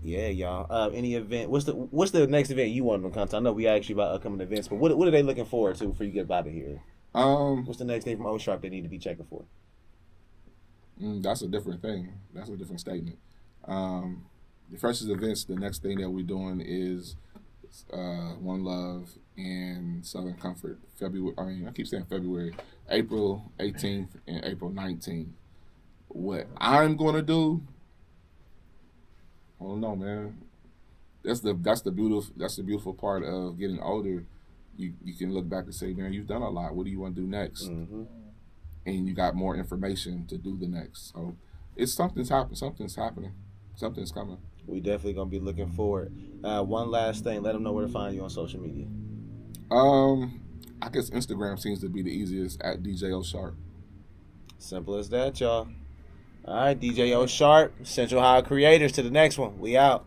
Yeah, y'all. Any event? What's the next event you want to come to? I know we asked you about upcoming events, but what are they looking forward to for you to get out of here? What's the next thing from O Sharp they need to be checking for? That's a different thing. That's a different statement. The freshest events, the next thing that we're doing is One Love and Southern Comfort. I keep saying February, April 18th and April 19th. What I'm gonna do, I don't know, man. That's the beautiful part of getting older. You can look back and say, man, you've done a lot. What do you want to do next? Mm-hmm. And you got more information to do the next. So something's happening. Something's coming. We definitely gonna be looking forward. One last thing, let them know where to find you on social media. I guess Instagram seems to be the easiest at DJ O Sharp. Simple as that, y'all. All right, DJ O Sharp, Central High Creators. To the next one. We out.